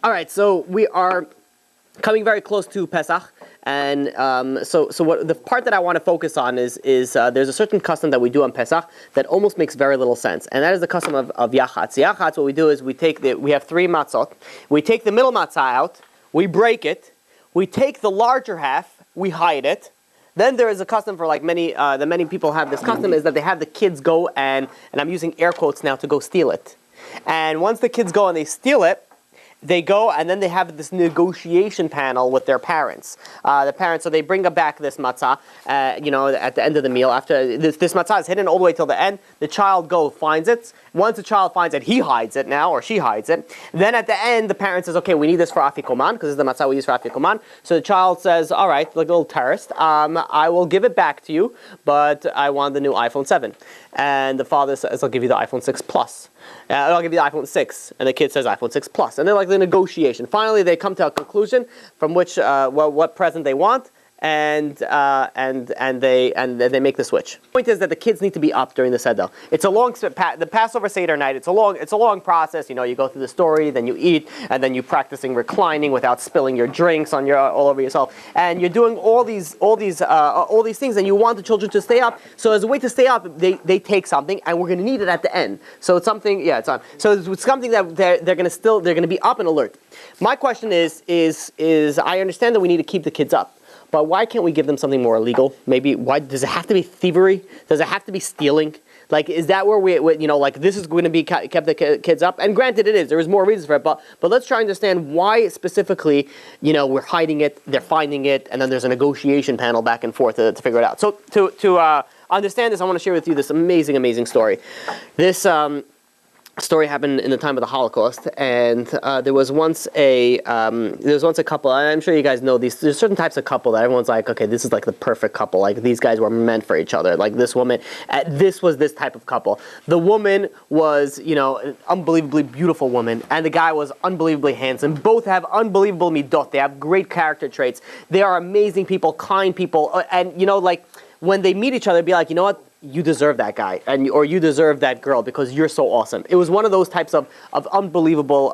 All right, so we are coming very close to Pesach, and so what the part that I want to focus on is there's a certain custom that we do on Pesach that almost makes very little sense, and that is the custom of yachatz. Yachatz, what we do is we have 3 matzot, we take the middle matzah out, we break it, we take the larger half, we hide it. Then there is a custom for many people have this custom is that they have the kids go and I'm using air quotes now to go steal it, and once the kids go and they steal it. They go and then they have this negotiation panel with their parents. So they bring back this matzah, at the end of the meal. After this matzah is hidden all the way till the end, the child finds it. Once the child finds it, he hides it now, or she hides it. Then at the end, the parent says, okay, we need this for Afikoman, because this is the matzah we use for Afikoman. So the child says, all right, like a little terrorist, I will give it back to you, but I want the new iPhone 7. And the father says, I'll give you the iPhone 6 Plus. I'll give you the iPhone 6. And the kid says iPhone 6 Plus. And they're like the negotiation. Finally, they come to a conclusion from which what present they want, and they make the switch. The point is that the kids need to be up during the Seder. It's a long the Passover Seder night. It's a long process. You go through the story, then you eat, and then you're practicing reclining without spilling your drinks all over yourself. And you're doing all these things, and you want the children to stay up. So as a way to stay up, they take something, and we're going to need it at the end. So it's something. Yeah, it's on. So it's something that they're going to be up and alert. My question is I understand that we need to keep the kids up. But why can't we give them something more illegal? Maybe why does it have to be thievery? Does it have to be stealing? Is that where this is going to be kept the kids up? And granted, it is. There is more reasons for it. But let's try and understand why specifically. We're hiding it, they're finding it, and then there's a negotiation panel back and forth to figure it out. So to understand this, I want to share with you this amazing story. This story happened in the time of the Holocaust, and there was once a couple. I'm sure you guys know these. There's certain types of couple that everyone's like, okay, this is like the perfect couple. Like these guys were meant for each other. Like this woman, this was this type of couple. The woman was, an unbelievably beautiful woman, and the guy was unbelievably handsome. Both have unbelievable midot. They have great character traits. They are amazing people, kind people, and when they meet each other, be like, you know what? You deserve that guy, or you deserve that girl because you're so awesome. It was one of those types of unbelievable,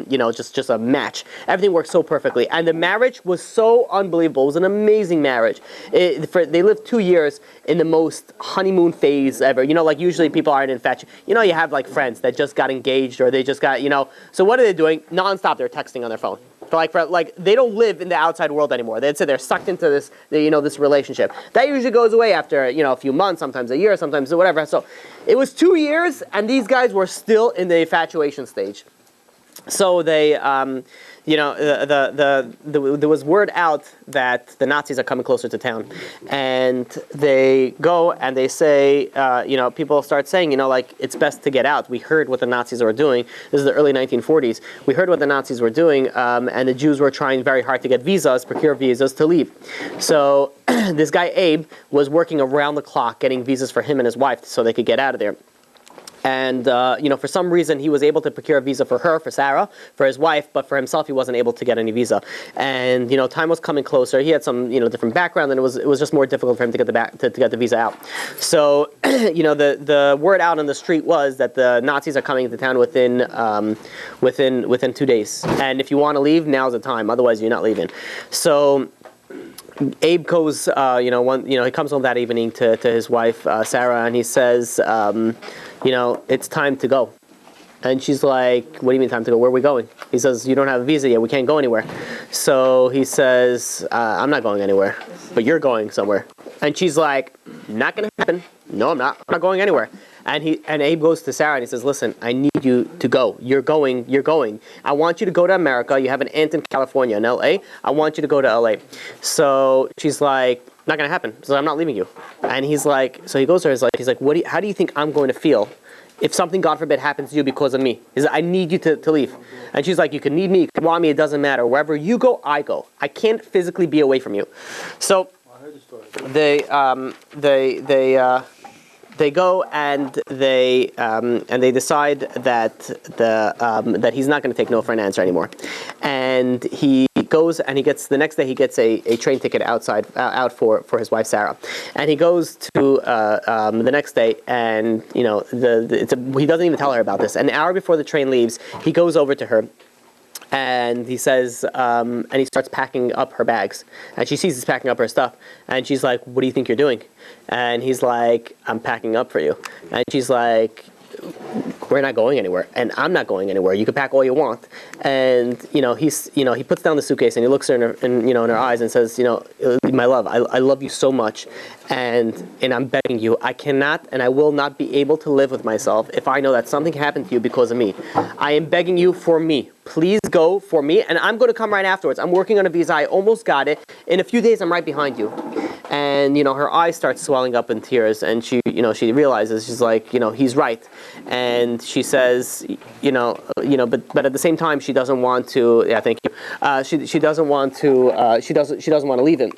just a match. Everything worked so perfectly, and the marriage was so unbelievable. It was an amazing marriage. They lived 2 years in the most honeymoon phase ever. Usually people aren't infatuated. You have friends that just got engaged, or they just got, So what are they doing? Nonstop, they're texting on their phone. They don't live in the outside world anymore. They'd say they're sucked into this, this relationship. That usually goes away after, a few months, sometimes a year, sometimes whatever. So it was 2 years, and these guys were still in the infatuation stage. So they, there was word out that the Nazis are coming closer to town, and they go and they say, people start saying, it's best to get out. We heard what the Nazis were doing. This is the early 1940s. We heard what the Nazis were doing, and the Jews were trying very hard to get procure visas to leave. So this guy Abe was working around the clock getting visas for him and his wife so they could get out of there. And, for some reason, he was able to procure a visa for her, for Sarah, for his wife, but for himself, he wasn't able to get any visa. And, time was coming closer. He had some, different background, and it was just more difficult for him to get the visa out. So, the word out on the street was that the Nazis are coming to town within 2 days. And if you want to leave, now's the time. Otherwise, you're not leaving. So Abe goes, he comes home that evening to his wife, Sarah, and he says, it's time to go. And she's like, what do you mean time to go? Where are we going? He says, you don't have a visa yet. We can't go anywhere. So he says, I'm not going anywhere, but you're going somewhere. And she's like, not going to happen. No, I'm not. I'm not going anywhere. And Abe goes to Sarah and he says, listen, I need you to go. You're going. I want you to go to America. You have an aunt in California, in L.A. I want you to go to L.A. So she's like, not going to happen. So I'm not leaving you. And he's like, so he goes to her, he's like, how do you think I'm going to feel if something, God forbid, happens to you because of me? He said, I need you to leave. And she's like, you can need me, you can want me, it doesn't matter. Wherever you go, I go. I can't physically be away from you. So I heard the story. They go and they decide that that he's not going to take no for an answer anymore, and he goes and he gets the next day he gets a train ticket out for his wife Sarah, and he goes to the next day, and he doesn't even tell her about this. An hour before the train leaves, he goes over to her. And he says, and he starts packing up her bags. And she sees he's packing up her stuff. And she's like, what do you think you're doing? And he's like, I'm packing up for you. And she's like, we're not going anywhere, and I'm not going anywhere. You can pack all you want. And he puts down the suitcase and he looks her in her eyes and says, my love, I love you so much, and I'm begging you, I cannot and I will not be able to live with myself if I know that something happened to you because of me. I am begging you for me. Please go for me, and I'm going to come right afterwards. I'm working on a visa. I almost got it. In a few days, I'm right behind you. And her eyes start swelling up in tears, and she realizes, she's like, he's right. And she says, but at the same time, she doesn't want to. Yeah, thank you. She doesn't want to. She doesn't want to leave him.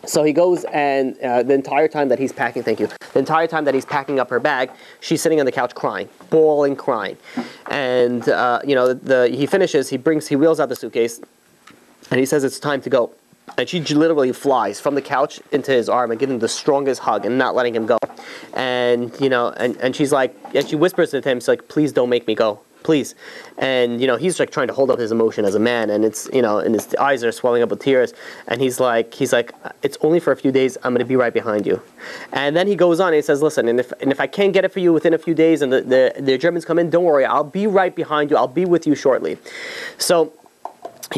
So he goes, and the entire time that he's packing, the entire time that he's packing up her bag, she's sitting on the couch crying, bawling, crying. And he finishes, he wheels out the suitcase, and he says it's time to go. And she literally flies from the couch into his arm and gives him the strongest hug and not letting him go. And and she's like, and she whispers to him, she's like, please don't make me go. Please. And he's like trying to hold up his emotion as a man, and it's and his eyes are swelling up with tears, and he's like it's only for a few days. I'm going to be right behind you. And then he goes on and he says, listen, and if I can't get it for you within a few days and the Germans come in, don't worry, I'll be right behind you. I'll be with you shortly. So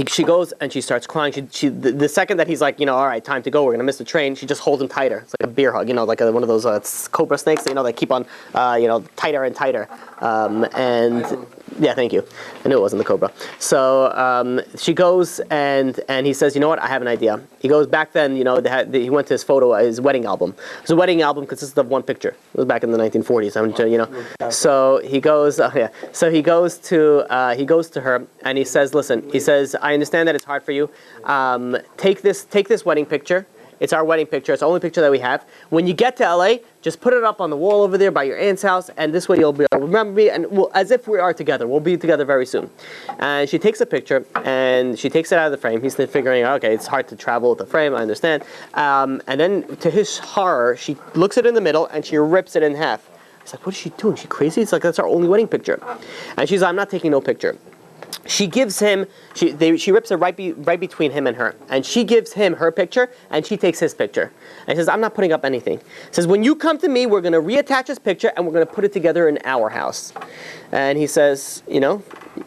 she goes and she starts crying. The second that he's like, all right, time to go, we're going to miss the train, she just holds him tighter. It's like a beer hug, like one of those cobra snakes, that keep on, tighter and tighter. Yeah, thank you. I knew it wasn't the cobra. So she goes and he says, you know what, I have an idea. He goes back then, he went to his wedding album. His wedding album consisted of one picture. It was back in the 1940s. So he goes, So he goes to her and he says, listen, he says, I understand that it's hard for you. Take this wedding picture. It's our wedding picture. It's the only picture that we have. When you get to LA, just put it up on the wall over there by your aunt's house, and this way you'll be able to remember me, and as if we are together. We'll be together very soon. And she takes a picture, and she takes it out of the frame. He's figuring, okay, it's hard to travel with the frame, I understand. And then, to his horror, she looks at it in the middle, and she rips it in half. He's like, what is she doing? Is she crazy? It's like, that's our only wedding picture. And she's like, I'm not taking no picture. She gives him, she rips it right between him and her. And she gives him her picture, and she takes his picture. And he says, I'm not putting up anything. He says, when you come to me, we're going to reattach this picture, and we're going to put it together in our house. And he says,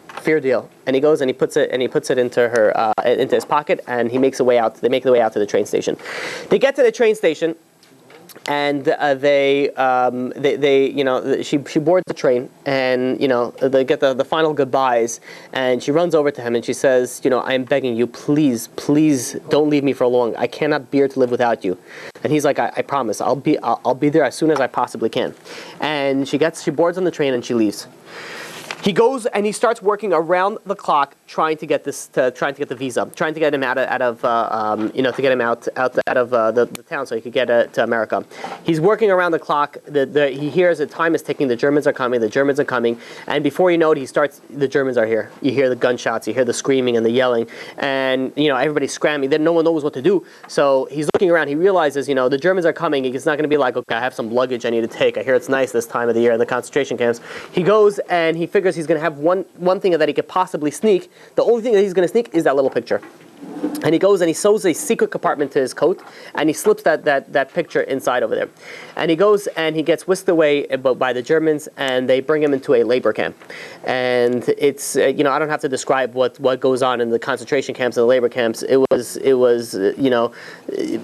fair deal. And he goes and he puts it into into his pocket, and he makes a way out. They make the way out to the train station. They get to the train station, and she boards the train, and they get the final goodbyes, and she runs over to him and she says, I am begging you, please don't leave me for long. I cannot bear to live without you. And he's like, I promise, I'll be there as soon as I possibly can. And she boards on the train and she leaves. He goes and he starts working around the clock trying to get the visa, trying to get him out of the town so he could get to America. He's working around the clock. He hears that time is ticking. The Germans are coming. And before you know it, the Germans are here. You hear the gunshots. You hear the screaming and the yelling, and everybody's scrambling. Then no one knows what to do. So he's looking around. He realizes, the Germans are coming. It's not going to be like, okay, I have some luggage I need to take. I hear it's nice this time of the year in the concentration camps. He goes and he figures he's going to have one thing that he could possibly sneak. The only thing that he's going to sneak is that little picture. And he goes and he sews a secret compartment to his coat, and he slips that picture inside over there. And he goes and he gets whisked away by the Germans, and they bring him into a labor camp. And it's I don't have to describe what goes on in the concentration camps and the labor camps. It was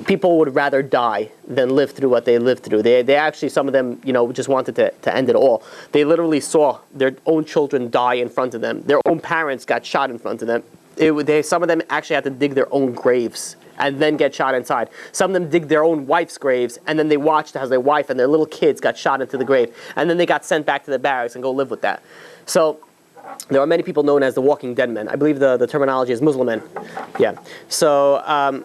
people would rather die than live through what they lived through. They actually, some of them just wanted to end it all. They literally saw their own children die in front of them. Their own parents got shot in front of them. Some of them actually had to dig their own graves and then get shot inside. Some of them dig their own wife's graves, and then they watched as their wife and their little kids got shot into the grave. And then they got sent back to the barracks and go live with that. So there are many people known as the walking dead men. I believe the terminology is Muslim men. Yeah. So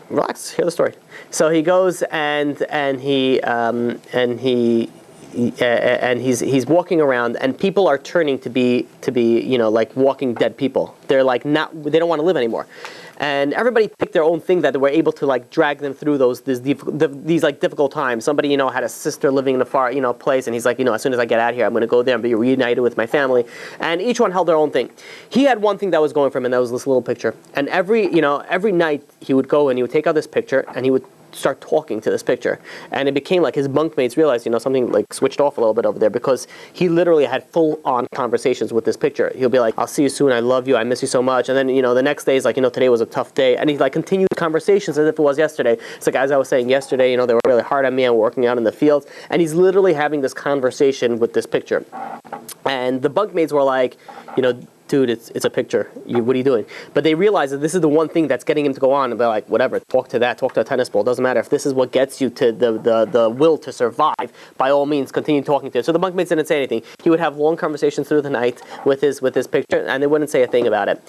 relax, hear the story. So he goes and he and he's walking around, and people are turning to be like walking dead people. They're like they don't want to live anymore. And everybody picked their own thing that they were able to like drag them through these like difficult times. Somebody had a sister living in a far place, and he's like, as soon as I get out of here, I'm going to go there and be reunited with my family. And each one held their own thing. He had one thing that was going for him, and that was this little picture. And every night he would go and he would take out this picture and he would start talking to this picture, and it became like his bunkmates realized something like switched off a little bit over there, because he literally had full-on conversations with this picture. He'll be like, I'll see you soon, I love you, I miss you so much, and then the next day is like, today was a tough day, and he like continued conversations as if it was yesterday. It's like, as I was saying yesterday, they were really hard on me, I'm working out in the fields, and he's literally having this conversation with this picture. And the bunkmates were like, dude, it's a picture. What are you doing? But they realize that this is the one thing that's getting him to go on, and they're like, whatever, talk to a tennis ball. Doesn't matter. If this is what gets you to the will to survive, by all means, continue talking to it. So the bunkmates didn't say anything. He would have long conversations through the night with his picture, and they wouldn't say a thing about it.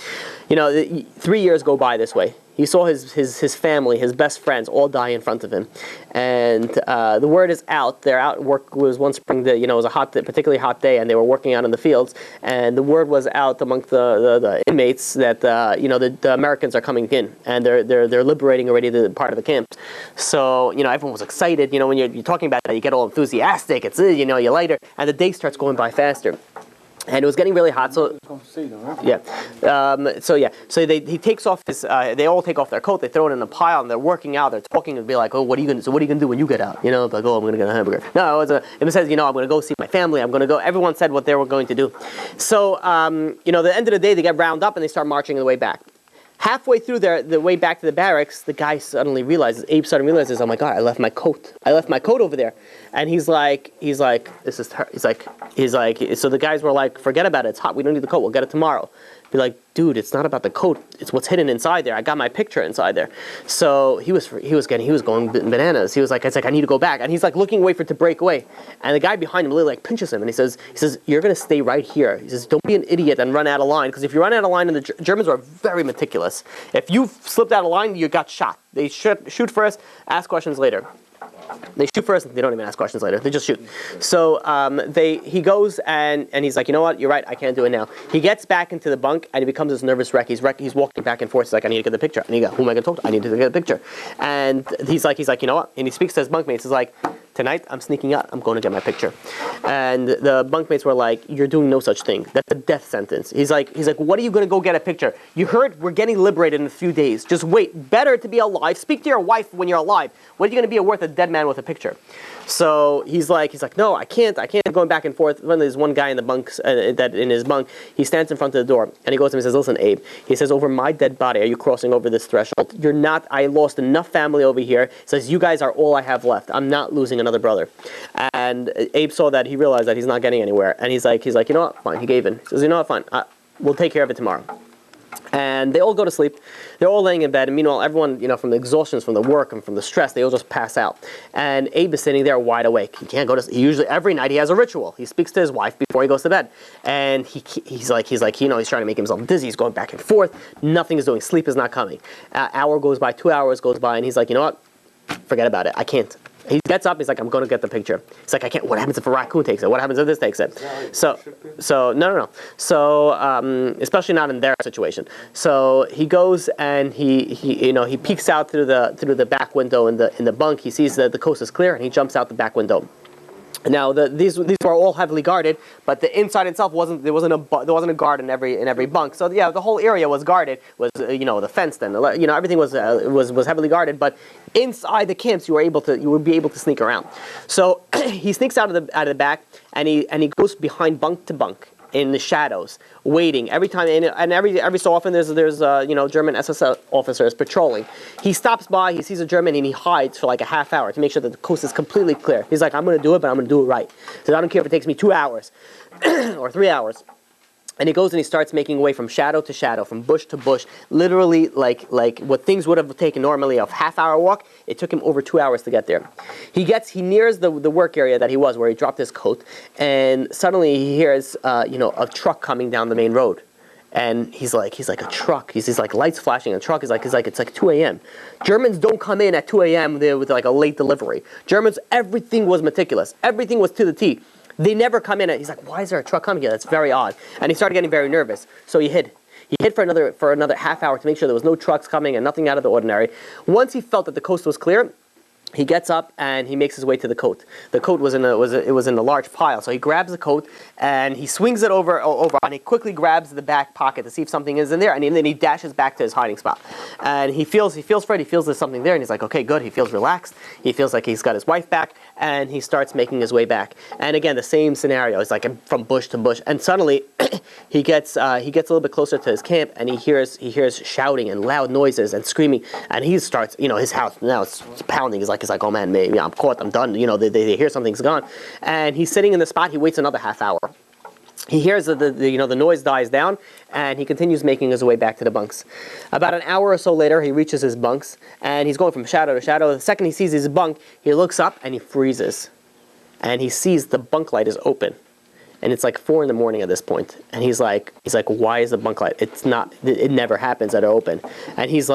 3 years go by this way. He saw his family, his best friends, all die in front of him, and the word is out. They're out. Work was one spring. It was a particularly hot day, and they were working out in the fields. And the word was out amongst the inmates that the Americans are coming in, and they're liberating already the part of the camps. So everyone was excited. When you're talking about that, you get all enthusiastic. It's you're lighter, and the day starts going by faster. And it was getting really hot, so yeah. He takes off his. They all take off their coat. They throw it in a pile, and they're working out. They're talking and be like, "Oh, what are you gonna do when you get out?" Like, "Oh, I'm gonna get a hamburger." No, it says, I'm gonna go see my family. I'm gonna go. Everyone said what they were going to do. So, the end of the day, they get round up and they start marching the way back. Halfway through the way back to the barracks, the guy Abe suddenly realizes, oh my God, I left my coat over there. And he's like, this is her. He's like, so the guys were like, forget about it. It's hot. We don't need the coat. We'll get it tomorrow. Be like, dude, it's not about the coat. It's what's hidden inside there. I got my picture inside there. So he was going bananas. He was like, I need to go back. And he's like looking away for it to break away. And the guy behind him literally like pinches him. And he says, you're going to stay right here. He says, don't be an idiot and run out of line. Because if you run out of line, and the Germans are very meticulous. If you slipped out of line, you got shot. They shoot first, ask questions later. They shoot first. They don't even ask questions later. They just shoot. So he goes and he's like, you know what? You're right. I can't do it now. He gets back into the bunk and he becomes this nervous wreck. He's walking back and forth. He's like, I need to get the picture. And he goes, who am I going to talk to? I need to get a picture. And he's like, you know what? And he speaks to his bunkmates. He's like, tonight I'm sneaking out. I'm going to get my picture. And the bunkmates were like, you're doing no such thing. That's a death sentence. He's like, what are you going to go get a picture? You heard we're getting liberated in a few days. Just wait. Better to be alive. Speak to your wife when you're alive. What are you going to be worth a dead man with a picture? So he's like, no, I can't. Going back and forth. When there's one guy in the bunks that in his bunk, he stands in front of the door and he goes to him and says, listen, Abe. He says, over my dead body, are you crossing over this threshold? You're not. I lost enough family over here. He says, you guys are all I have left. I'm not losing another brother. And Abe saw that. He realized that he's not getting anywhere. And he's like, you know what? Fine. He gave in. He says, you know what? Fine. We'll take care of it tomorrow. And they all go to sleep. They're all laying in bed. And meanwhile, everyone, from the exhaustions, from the work, and from the stress, they all just pass out. And Abe is sitting there wide awake. He can't go to sleep. Usually, every night, he has a ritual. He speaks to his wife before he goes to bed. And he's trying to make himself dizzy. He's going back and forth. Nothing is doing. Sleep is not coming. Hour goes by, 2 hours goes by, and he's like, you know what? Forget about it. I can't. He gets up. He's like, I'm going to get the picture. He's like, I can't. What happens if a raccoon takes it? What happens if this takes it? So no. So especially not in their situation. So he goes and he peeks out through the back window in the bunk. He sees that the coast is clear and he jumps out the back window. Now these were all heavily guarded, but the inside itself there wasn't a guard in every bunk. So yeah, the whole area was guarded. Was the fence then everything was heavily guarded. But inside the camps you would be able to sneak around. So he sneaks out of the back and he goes behind bunk to bunk in the shadows, waiting every time, and every so often there's German SS officers patrolling. He stops by, he sees a German, and he hides for like a half hour to make sure that the coast is completely clear. He's like, I'm going to do it, but I'm going to do it right. So I don't care if it takes me 2 hours or 3 hours. And he goes and he starts making way from shadow to shadow, from bush to bush, literally like what things would have taken normally a half-hour walk. It took him over 2 hours to get there. He nears the work area that he was, where he dropped his coat, and suddenly he hears a truck coming down the main road. And he's like a truck. He's like lights flashing. A truck is like it's like 2 a.m. Germans don't come in at 2 a.m. with like a late delivery. Germans, everything was meticulous. Everything was to the T. They never come in. He's like, why is there a truck coming here? That's very odd. And he started getting very nervous. So he hid. He hid for another half hour to make sure there was no trucks coming and nothing out of the ordinary. Once he felt that the coast was clear, he gets up and he makes his way to the coat. The coat was in a large pile, so he grabs the coat and he swings it over, and he quickly grabs the back pocket to see if something is in there, and then he dashes back to his hiding spot. And he feels Fred. He feels there's something there, and he's like, okay, good. He feels relaxed. He feels like he's got his wife back, and he starts making his way back. And again, the same scenario. It's like from bush to bush, and suddenly he gets a little bit closer to his camp, and he hears shouting and loud noises and screaming, and he starts, his house now it's pounding. He's like, oh man, maybe I'm caught, I'm done. They hear something's gone, and he's sitting in the spot. He waits another half hour. He hears the noise dies down, and he continues making his way back to the bunks. About an hour or so later, he reaches his bunks, and he's going from shadow to shadow. The second he sees his bunk, he looks up and he freezes, and he sees the bunk light is open. And it's like 4 a.m. at this point. And he's like, why is the bunk light? It never happens that are open. And then he's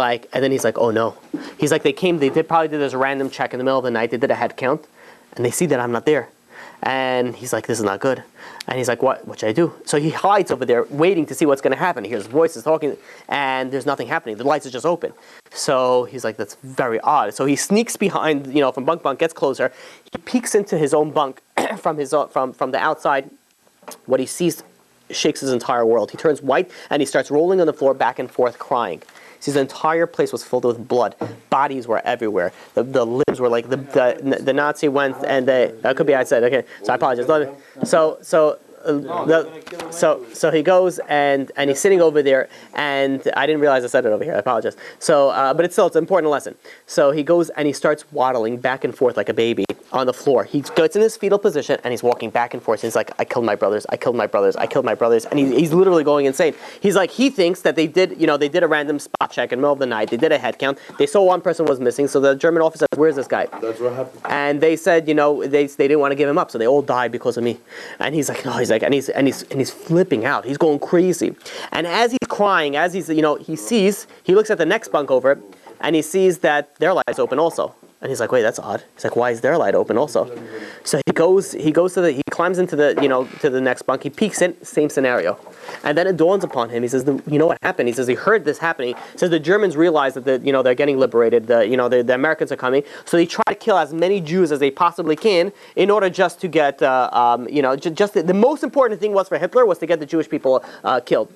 like, oh no. He's like, they probably did this random check in the middle of the night. They did a head count, and they see that I'm not there. And he's like, this is not good. And he's like, what should I do? So he hides over there, waiting to see what's going to happen. He hears voices talking, and there's nothing happening. The lights are just open. So he's like, that's very odd. So he sneaks behind, from bunk, gets closer. He peeks into his own bunk from the outside. What he sees shakes his entire world. He turns white and he starts rolling on the floor back and forth crying. He sees the entire place was filled with blood. Bodies were everywhere. The limbs were like the Nazi went and that could be I said okay. So I apologize. So he goes and he's sitting over there, and I didn't realize I said it over here. I apologize. So but it's an important lesson. So he goes and he starts waddling back and forth like a baby on the floor. He gets in his fetal position and he's walking back and forth. He's like, I killed my brothers, I killed my brothers, I killed my brothers, and he's literally going insane. He's like, he thinks that they did a random spot check in the middle of the night. They did a head count. They saw one person was missing, so the German officer said, where's this guy? That's what happened. And they said, they didn't want to give him up, so they all died because of me. And he's like, no, he's flipping out. He's going crazy. And as he's crying, he looks at the next bunk over, and he sees that their light's open also. And he's like, wait, that's odd. He's like, why is their light open also? So he climbs into to the next bunk. He peeks in, same scenario. And then it dawns upon him. He says, you know what happened? He says, he heard this happening. He says, the Germans realize that they're getting liberated. The Americans are coming. So they try to kill as many Jews as they possibly can in order just to get, the most important thing was for Hitler was to get the Jewish people killed.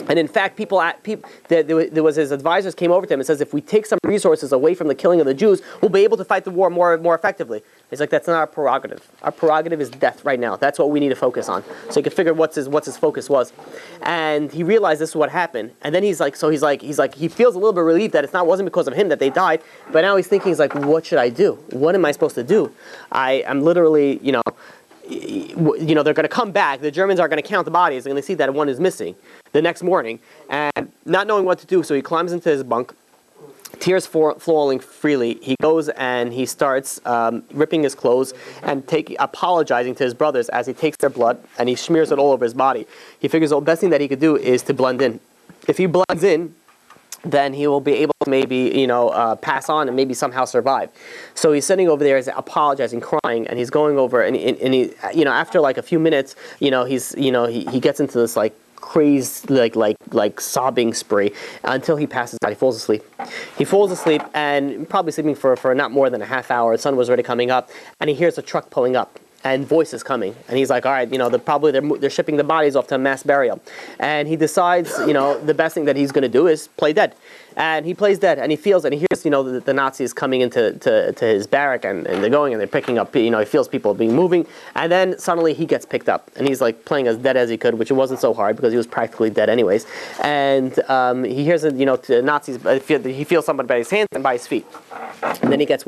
And in fact, there was his advisors came over to him and says, if we take some resources away from the killing of the Jews, we'll be able to fight the war more effectively. He's like, that's not our prerogative. Our prerogative is death right now. That's what we need to focus on. So he could figure what his focus was. And he realized this is what happened. And then he feels a little bit relieved that wasn't because of him that they died. But now he's thinking, what should I do? What am I supposed to do? I'm literally, they're going to come back. The Germans are going to count the bodies. They're going to see that one is missing the next morning. And not knowing what to do, so he climbs into his bunk, tears flowing freely. He goes and he starts ripping his clothes and apologizing to his brothers as he takes their blood and he smears it all over his body. He figures the best thing that he could do is to blend in. If he blends in, then he will be able to maybe, pass on and maybe somehow survive. So he's sitting over there, he's apologizing, crying, and he's going over, and he, after like a few minutes, he gets into this like crazed, like sobbing spree until he passes out. He falls asleep. He falls asleep and probably sleeping for not more than a half hour. The sun was already coming up, and he hears a truck pulling up. And voices coming, and he's like, all right, they're shipping the bodies off to a mass burial, and he decides, the best thing that he's going to do is play dead, and he plays dead, and he feels, and he hears, the Nazis coming into his barrack, and they're going, and they're picking up, he feels people being moving, and then suddenly he gets picked up, and he's like playing as dead as he could, which it wasn't so hard because he was practically dead anyways, and he hears, the Nazis, he feels somebody by his hands and by his feet, and then he gets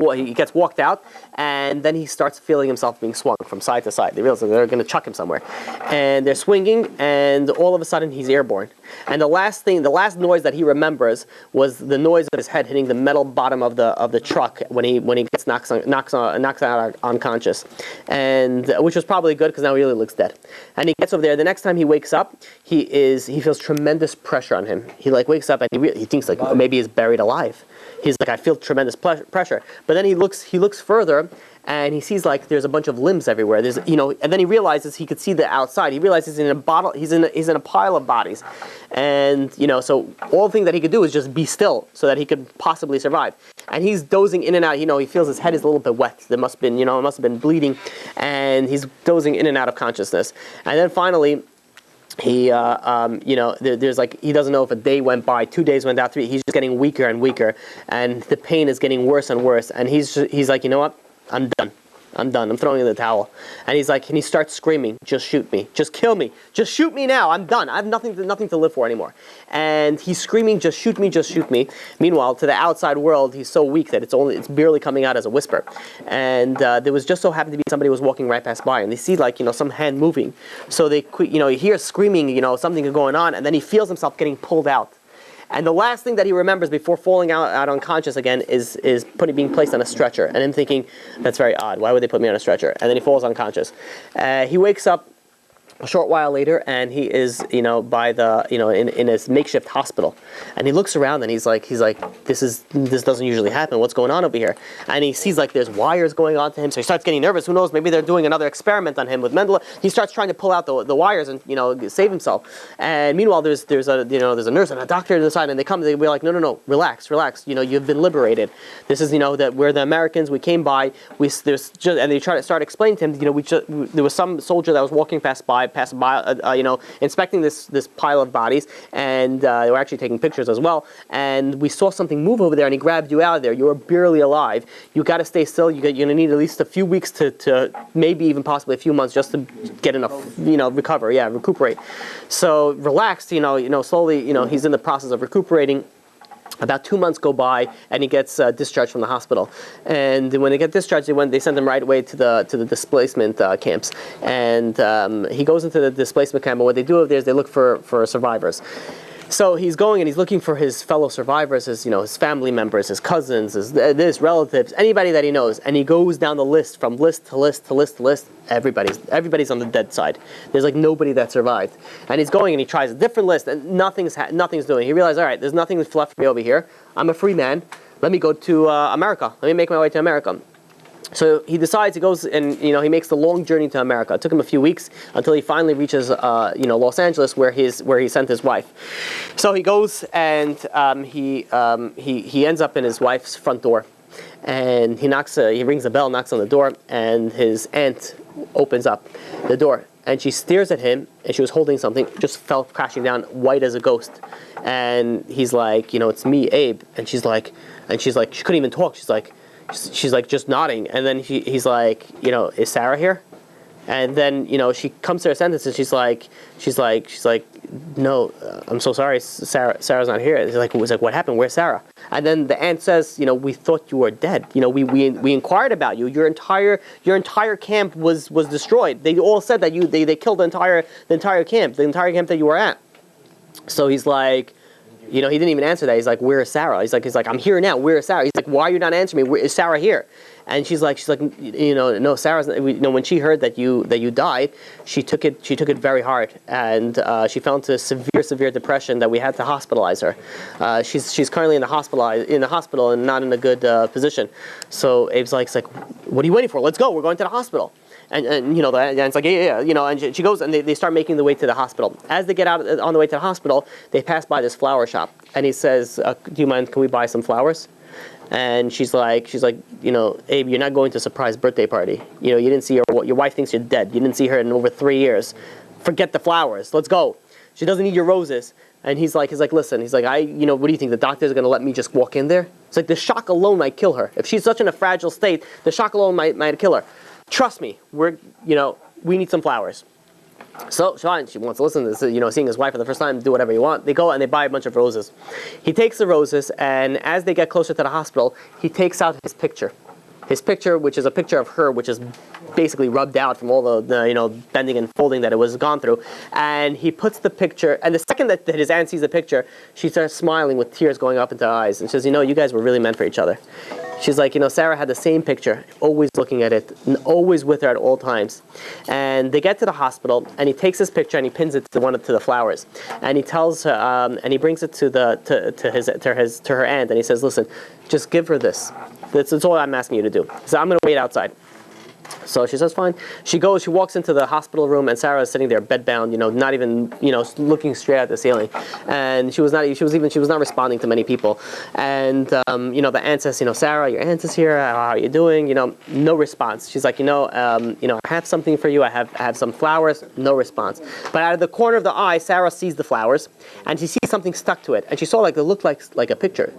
walked out, and then he starts feeling himself being swung from side to side. They realize they're going to chuck him somewhere, and they're swinging, and all of a sudden he's airborne. And the last noise that he remembers was the noise of his head hitting the metal bottom of the truck when he gets knocks out unconscious, and which was probably good because now he really looks dead. And he gets over there. The next time he wakes up, he feels tremendous pressure on him. He wakes up and he thinks maybe he's buried alive. He's like, I feel tremendous pressure. But then he looks further, and he sees there's a bunch of limbs everywhere. There's and then he realizes he could see the outside. He realizes he's in a pile of bodies, and so all the thing that he could do is just be still so that he could possibly survive. And he's dozing in and out. He feels his head is a little bit wet. There must have been it must have been bleeding, and he's dozing in and out of consciousness. And then finally, he there's he doesn't know if a day went by, 2 days went out, 3. He's just getting weaker and weaker, and the pain is getting worse and worse. And he's like, you know what? I'm done. I'm throwing in the towel. And he starts screaming, just shoot me. Just kill me. Just shoot me now. I'm done. I have nothing to live for anymore. And he's screaming, just shoot me, just shoot me. Meanwhile, to the outside world, he's so weak that it's barely coming out as a whisper. And there was just so happened to be somebody was walking right past by, and they see some hand moving. So they he hears screaming, something is going on, and then he feels himself getting pulled out. And the last thing that he remembers before falling out unconscious again is being placed on a stretcher, and him thinking, that's very odd. Why would they put me on a stretcher? And then he falls unconscious. He wakes up a short while later, and he is by the in his makeshift hospital, and he looks around and he's like this doesn't usually happen. What's going on over here? And he sees there's wires going on to him, so he starts getting nervous. Who knows? Maybe they're doing another experiment on him with Mendele. He starts trying to pull out the wires and save himself. And meanwhile, there's a nurse and a doctor to the side, and they'll be like, no, relax. You've been liberated. This is that we're the Americans. We came by. And they try to start explaining to him. There was some soldier that was walking by, inspecting this pile of bodies, and they were actually taking pictures as well. And we saw something move over there, and he grabbed you out of there. You were barely alive. You got to stay still. You're going to need at least a few weeks to maybe even possibly a few months just to get enough, recuperate. So relaxed, slowly, he's in the process of recuperating. About 2 months go by, and he gets discharged from the hospital. And when they get discharged, they send him right away to the displacement camps. And he goes into the displacement camp. And what they do over there is they look for survivors. So he's going and he's looking for his fellow survivors, his family members, his cousins, his relatives, anybody that he knows. And he goes down the list from list to list to list to list. Everybody's on the dead side. There's nobody that survived. And he's going and he tries a different list, and nothing's doing. He realized, all right, there's nothing left for me over here. I'm a free man. Let me go to America. Let me make my way to America. So he decides, he goes and he makes the long journey to America. It took him a few weeks until he finally reaches Los Angeles, where he sent his wife. So he goes and he ends up in his wife's front door, and he rings the bell, knocks on the door, and his aunt opens up the door, and she stares at him, and she was holding something, just fell crashing down, white as a ghost. And he's like, it's me, Abe. And she's like, she couldn't even talk. She's like just nodding, and then he's like, is Sarah here? And then she comes to her sentence, and she's like, no, I'm so sorry, Sarah's not here. He's like, what happened? Where's Sarah? And then the aunt says, we thought you were dead. We inquired about you. Your entire camp was destroyed. They all said that they killed the entire camp that you were at. So he's like, he didn't even answer that. He's like, where is Sarah? He's like, I'm here now. Where is Sarah? He's like, why are you not answering me? Where is Sarah here? And she's like, no, Sarah's. When she heard that you died, she took it very hard, and she fell into severe depression that we had to hospitalize her. She's currently in the hospital and not in a good position. So Abe's like, what are you waiting for? Let's go. We're going to the hospital. And it's like, yeah. And she goes, and they start making the way to the hospital. As they get out on the way to the hospital, they pass by this flower shop, and he says, do you mind, can we buy some flowers? And she's like, Abe, you're not going to a surprise birthday party. You didn't see your wife thinks you're dead. You didn't see her in over 3 years. Forget the flowers. Let's go. She doesn't need your roses. And he's like, listen, what do you think? The doctors are going to let me just walk in there? It's like the shock alone might kill her. If she's such in a fragile state, the shock alone might kill her. Trust me, we need some flowers. So she wants to listen to this, seeing his wife for the first time, do whatever you want. They go and they buy a bunch of roses. He takes the roses, and as they get closer to the hospital, he takes out his picture. his picture, which is a picture of her, which is basically rubbed out from all the bending and folding that it was gone through. And he puts the picture, and the second that his aunt sees the picture, she starts smiling with tears going up into her eyes. And she says, you guys were really meant for each other. She's like, Sarah had the same picture, always looking at it, and always with her at all times. And they get to the hospital, and he takes this picture and he pins it to the flowers, and he tells her, and he brings it to her aunt, and he says, listen, just give her this. That's all I'm asking you to do. So I'm going to wait outside. So she says, fine. She walks into the hospital room, and Sarah is sitting there bedbound, not even, looking straight at the ceiling. And she was not responding to many people. And, the aunt says, Sarah, your aunt is here. How are you doing? No response. She's like, I have something for you. I have some flowers. No response. But out of the corner of the eye, Sarah sees the flowers, and she sees something stuck to it. And she saw it looked like a picture.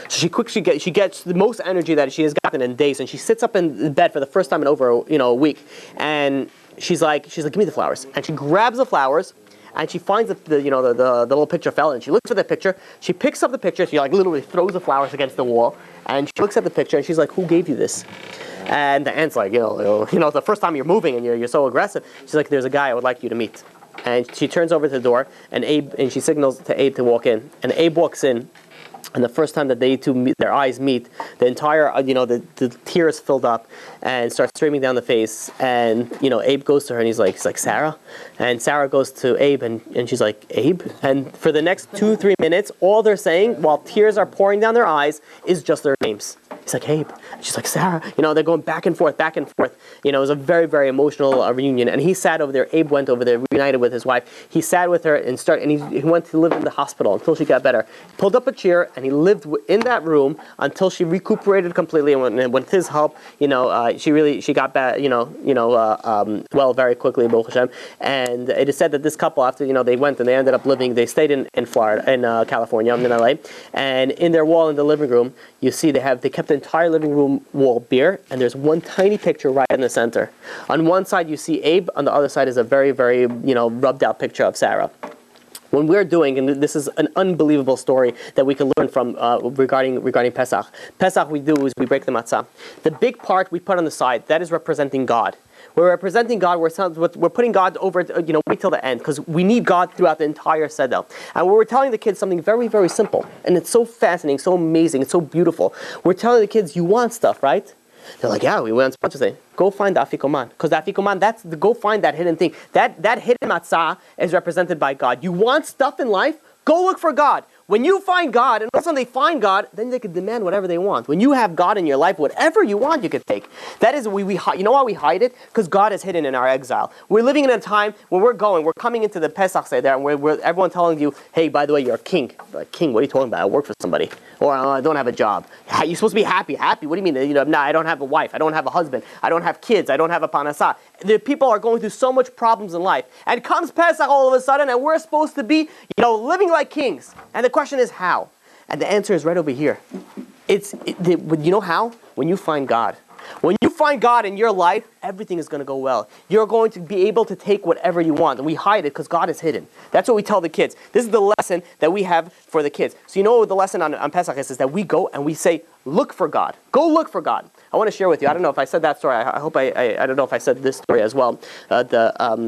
So she gets the most energy that she has gotten in days, and she sits up in bed for the first time in over a week, and she's like, give me the flowers, and she grabs the flowers, and she finds the little picture fell, and she looks at the picture, she picks up the picture, she literally throws the flowers against the wall, and she looks at the picture, and she's like, who gave you this? And the aunt's like, the first time you're moving and you're so aggressive. She's like, there's a guy I would like you to meet. And she turns over to the door, and she signals to Abe to walk in, and Abe walks in. And the first time that they two meet, their eyes meet, the entire, the tears filled up and start streaming down the face. And, Abe goes to her and he's like, Sarah? And Sarah goes to Abe and she's like, Abe? And for the next 2-3 minutes, all they're saying, while tears are pouring down their eyes, is just their names. He's like, Abe. And she's like, Sarah. They're going back and forth, back and forth. It was a very, very emotional reunion. And he sat over there. Abe went over there, reunited with his wife. He sat with her and he went to live in the hospital until she got better. He pulled up a chair and he lived in that room until she recuperated completely. And with his help, she got back, well very quickly, Baruch Hashem. And it is said that this couple, after they went and they ended up living, they stayed in Florida, in California, in LA. And in their wall in the living room, you see they kept the entire living room wall bare, and there's one tiny picture right in the center. On one side you see Abe, on the other side is a very, very rubbed out picture of Sarah. When we're doing, and this is an unbelievable story that we can learn from regarding Pesach. Pesach we do is we break the matzah. The big part we put on the side, that is representing God. We're representing God. We're putting God over, wait till the end, because we need God throughout the entire Seder. And we're telling the kids something very, very simple, and it's so fascinating, so amazing, it's so beautiful. We're telling the kids, you want stuff, right? They're like, yeah, we want stuff to say. Go find the Afikoman, because the Afikoman, go find that hidden thing. That hidden matzah is represented by God. You want stuff in life? Go look for God. When you find God, and also they find God, then they can demand whatever they want. When you have God in your life, whatever you want, you can take. That is, you know why we hide it? Because God is hidden in our exile. We're living in a time when we're coming into the Pesach Seder, and we're everyone telling you, hey, by the way, you're a king. Like, king, what are you talking about? I work for somebody. Or I don't have a job. You're supposed to be happy. Happy? What do you mean? No, I don't have a wife. I don't have a husband. I don't have kids. I don't have a panasah. The people are going through so much problems in life. And comes Pesach all of a sudden, and we're supposed to be, living like kings. And the question is how? And the answer is right over here. You know how? When you find God. When you find God in your life, everything is going to go well. You're going to be able to take whatever you want. And we hide it because God is hidden. That's what we tell the kids. This is the lesson that we have for the kids. So the lesson on Pesach is that we go and we say, look for God. Go look for God. I want to share with you. I don't know if I said that story. I hope I don't know if I said this story as well.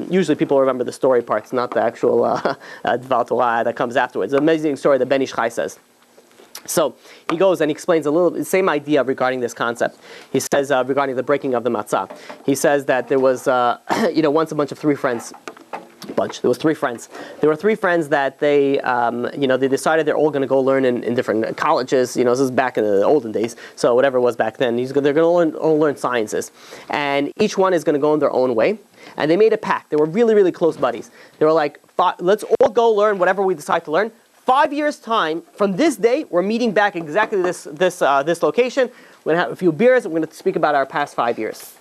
Usually people remember the story parts, not the actual Dvar Torah that comes afterwards. It's an amazing story that Ben Ish Chai says. So he goes and he explains the same idea regarding this concept. He says regarding the breaking of the matzah. He says that there was once a bunch of three friends. There was three friends. There were three friends that they decided they're all going to go learn in different colleges. This is back in the olden days. So whatever it was back then, they're going to all learn sciences, and each one is going to go in their own way. And they made a pact. They were really, really close buddies. They were like, let's all go learn whatever we decide to learn. 5 years' time, from this day, we're meeting back exactly this location. We're going to have a few beers. We're going to speak about our past 5 years.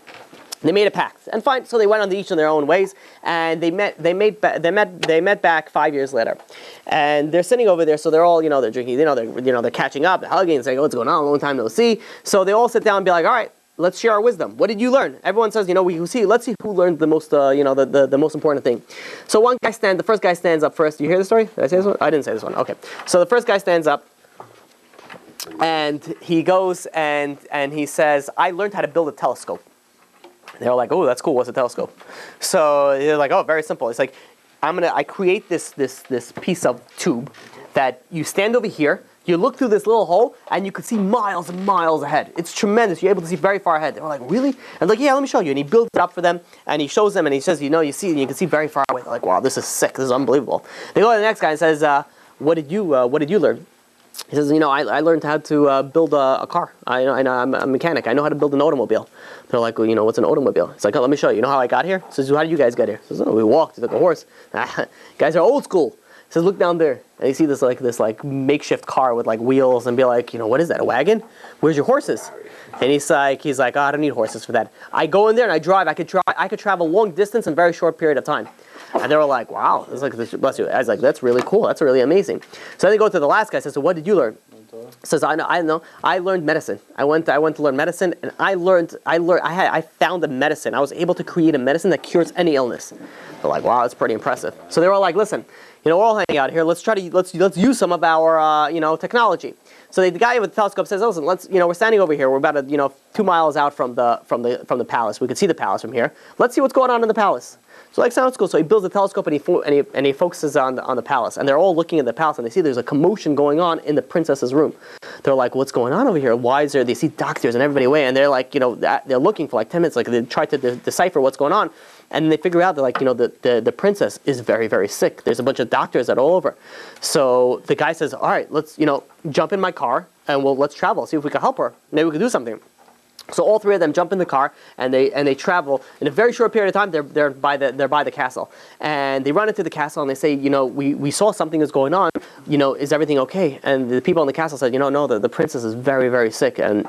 They made a pact, and fine. So they went on each in their own ways, and they met back 5 years later, and they're sitting over there. So they're all, they're drinking, they're catching up, they're hugging, and saying, "Oh, what's going on? A long time no see." So they all sit down and be like, "All right, let's share our wisdom. What did you learn?" Everyone says, let's see who learned the most, the most important thing. So the first guy stands up first. You hear the story? Did I say this one? I didn't say this one. Okay. So the first guy stands up, And he goes and he says, I learned how to build a telescope. They were like, oh, that's cool. What's a telescope? So they're like, oh, very simple. It's like, I create this piece of tube that you stand over here, you look through this little hole, and you can see miles and miles ahead. It's tremendous. You're able to see very far ahead. They were like, really? And like, yeah, let me show you. And he builds it up for them, and he shows them, and he says, you can see very far away. They're like, wow, this is sick. This is unbelievable. They go to the next guy and says, what did you learn? He says, I learned how to build a car. I'm a mechanic. I know how to build an automobile. They're like, well, what's an automobile? It's like, oh, let me show you. You know how I got here? He says, how did you guys get here? He says, oh, we walked. He took a horse. Guys are old school. He says, look down there. And you see this makeshift car with like wheels, and be like, what is that, a wagon? Where's your horses? And he's like, oh, I don't need horses for that. I go in there and I drive. I could travel long distance in a very short period of time. And they were like, wow. It's like, bless you. I was like, that's really cool. That's really amazing. So then they go to the last guy. Says, so what did you learn? He says, I know. I learned medicine. I went to learn medicine, and I found a medicine. I was able to create a medicine that cures any illness. They're like, wow, that's pretty impressive. So they were like, listen, we're all hanging out here. Let's use some of our technology. So the guy with the telescope says, listen, we're standing over here. We're about 2 miles out from the palace. We could see the palace from here. Let's see what's going on in the palace. So like, sounds cool. So he builds a telescope and he focuses on the palace, and they're all looking at the palace, and they see there's a commotion going on in the princess's room. They're like, what's going on over here? Why is there? They see doctors and everybody away, and they're like, they're looking for like 10 minutes, like they try to decipher what's going on, and they figure out that like, the princess is very, very sick. There's a bunch of doctors that are all over. So the guy says, all right, let's jump in my car and let's travel, see if we can help her. Maybe we can do something. So all three of them jump in the car, and they travel in a very short period of time. They're by the castle, and they run into the castle, and they say, we saw something is going on. Is everything okay? And the people in the castle said, no, the princess is very, very sick, and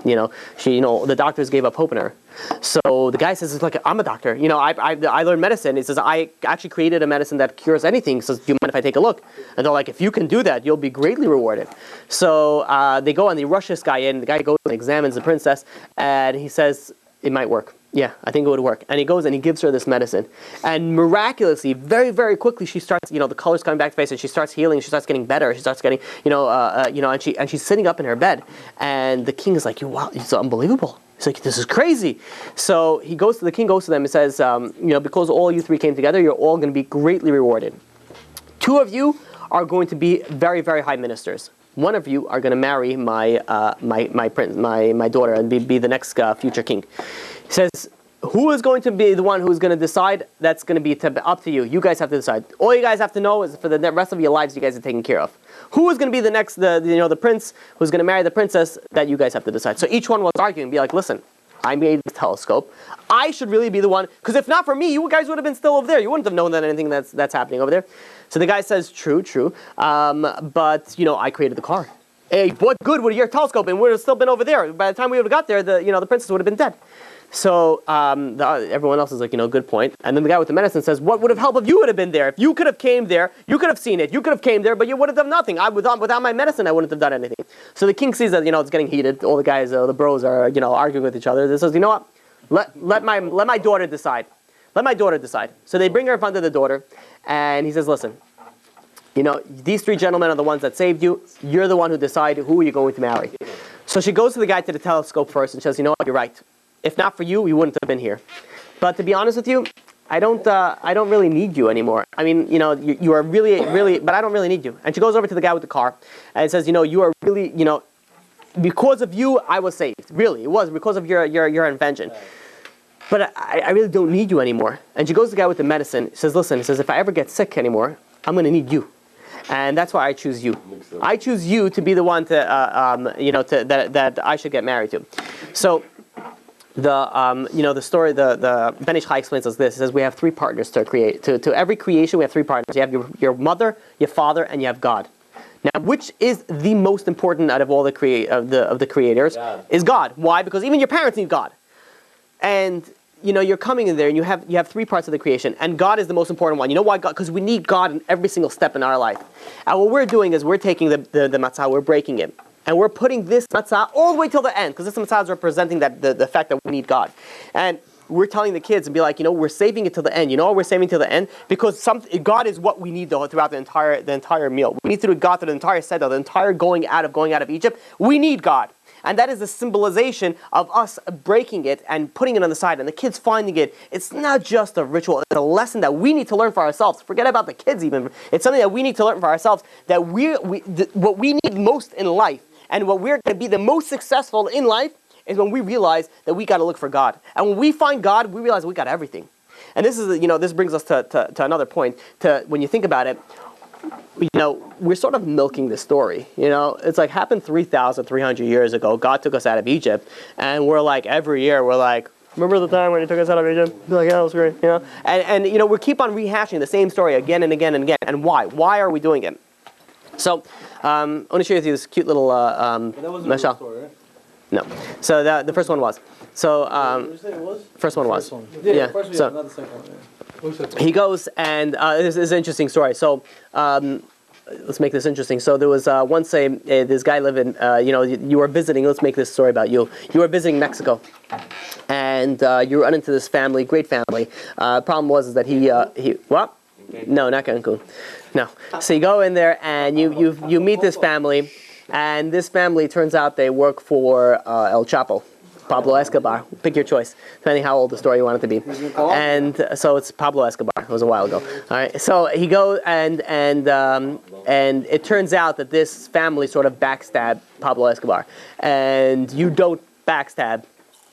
she the doctors gave up hope in her. So the guy says, it's like, I'm a doctor. I learned medicine. He says, I actually created a medicine that cures anything. He says, do you mind if I take a look? And they're like, if you can do that, you'll be greatly rewarded. So they go and they rush this guy in. The guy goes and examines the princess, and he says, it might work. Yeah, I think it would work. And he goes and he gives her this medicine. And miraculously, very, very quickly, she starts, the color's coming back to face, and she starts healing. She starts getting better. She starts getting, and she's sitting up in her bed. And the king is like, wow, it's unbelievable. He's like, this is crazy. So the king goes to them and says, because all you three came together, you're all going to be greatly rewarded. 2 of you are going to be very, very high ministers. 1 of you are going to marry my daughter and be the next future king. He says, who is going to be the one who's going to decide? That's going to be up to you. You guys have to decide. All you guys have to know is for the rest of your lives, you guys are taken care of. Who is going to be the next, the prince who's going to marry the princess? That you guys have to decide. So each one was arguing and be like, listen, I made this telescope. I should really be the one, because if not for me, you guys would have been still over there. You wouldn't have known that anything that's happening over there. So the guy says, true. But I created the car. Hey, what good would your telescope? And we would have still been over there. By the time we would have got there, the princess would have been dead. So everyone else is like, good point. And then the guy with the medicine says, what would have helped if you would have been there? If you could have came there, you could have seen it, you could have came there, but you would have done nothing. Without my medicine, I wouldn't have done anything. So the king sees that, it's getting heated. All the guys, the bros are, arguing with each other. He says, you know what? Let my daughter decide. Let my daughter decide. So they bring her in front of the daughter, and he says, listen, these 3 gentlemen are the ones that saved you. You're the one who decide who you're going to marry. So she goes to the guy to the telescope first and says, you know what, you're right. If not for you, we wouldn't have been here. But to be honest with you, I don't really need you anymore. I mean, you are really, really, but I don't really need you. And she goes over to the guy with the car and says, you are really, because of you, I was saved. Really, it was because of your invention. But I really don't need you anymore. And she goes to the guy with the medicine. Says, listen, if I ever get sick anymore, I'm going to need you. And that's why I choose you. I choose you to be the one that I should get married to. So the story, the Ben Ish Chai explains us this. He says we have 3 partners to create. To every creation, we have 3 partners. You have your mother, your father, and you have God. Now, which is the most important out of all the creators? God. Is God. Why? Because even your parents need God. And you're coming in there and you have 3 parts of the creation, and God is the most important one. You know why God? Because we need God in every single step in our life. And what we're doing is we're taking the matzah, we're breaking it. And we're putting this matzah all the way till the end, because this matzah is representing the fact that we need God. And we're telling the kids and be like, we're saving it till the end. You know why we're saving till the end? Because God is what we need throughout the entire meal. We need to do God through the entire Seder, the entire going out of Egypt. We need God. And that is the symbolization of us breaking it and putting it on the side, and the kids finding it. It's not just a ritual, it's a lesson that we need to learn for ourselves. Forget about the kids even. It's something that we need to learn for ourselves, that what we need most in life, and what we're going to be the most successful in life, is when we realize that we got to look for God. And when we find God, we realize we got everything. And this is, this brings us to another point, when you think about it. We're sort of milking this story. It's like happened 3,300 years ago. God took us out of Egypt, and we're like, every year we're like, remember the time when He took us out of Egypt? We're like, yeah, it was great. And we keep on rehashing the same story again and again and again. And why? Why are we doing it? So I want to share with you this cute little that wasn't a real story, right? No. So the first one was. So Did you say it was? first one was. First one. Yeah. First one, So not the second one. Yeah. he goes, and this is an interesting story. So let's make this interesting. So there was once this guy living, you were visiting, let's make this story about you. You were visiting Mexico, and you run into this family, great family. Problem was that he what? No, not Cancun. No. So you go in there, and you meet this family, and this family turns out they work for El Chapo. Pablo Escobar. Pick your choice, depending how old the story you want it to be. And so it's Pablo Escobar. It was a while ago. All right. So he goes, and it turns out that this family sort of backstabbed Pablo Escobar, and you don't backstab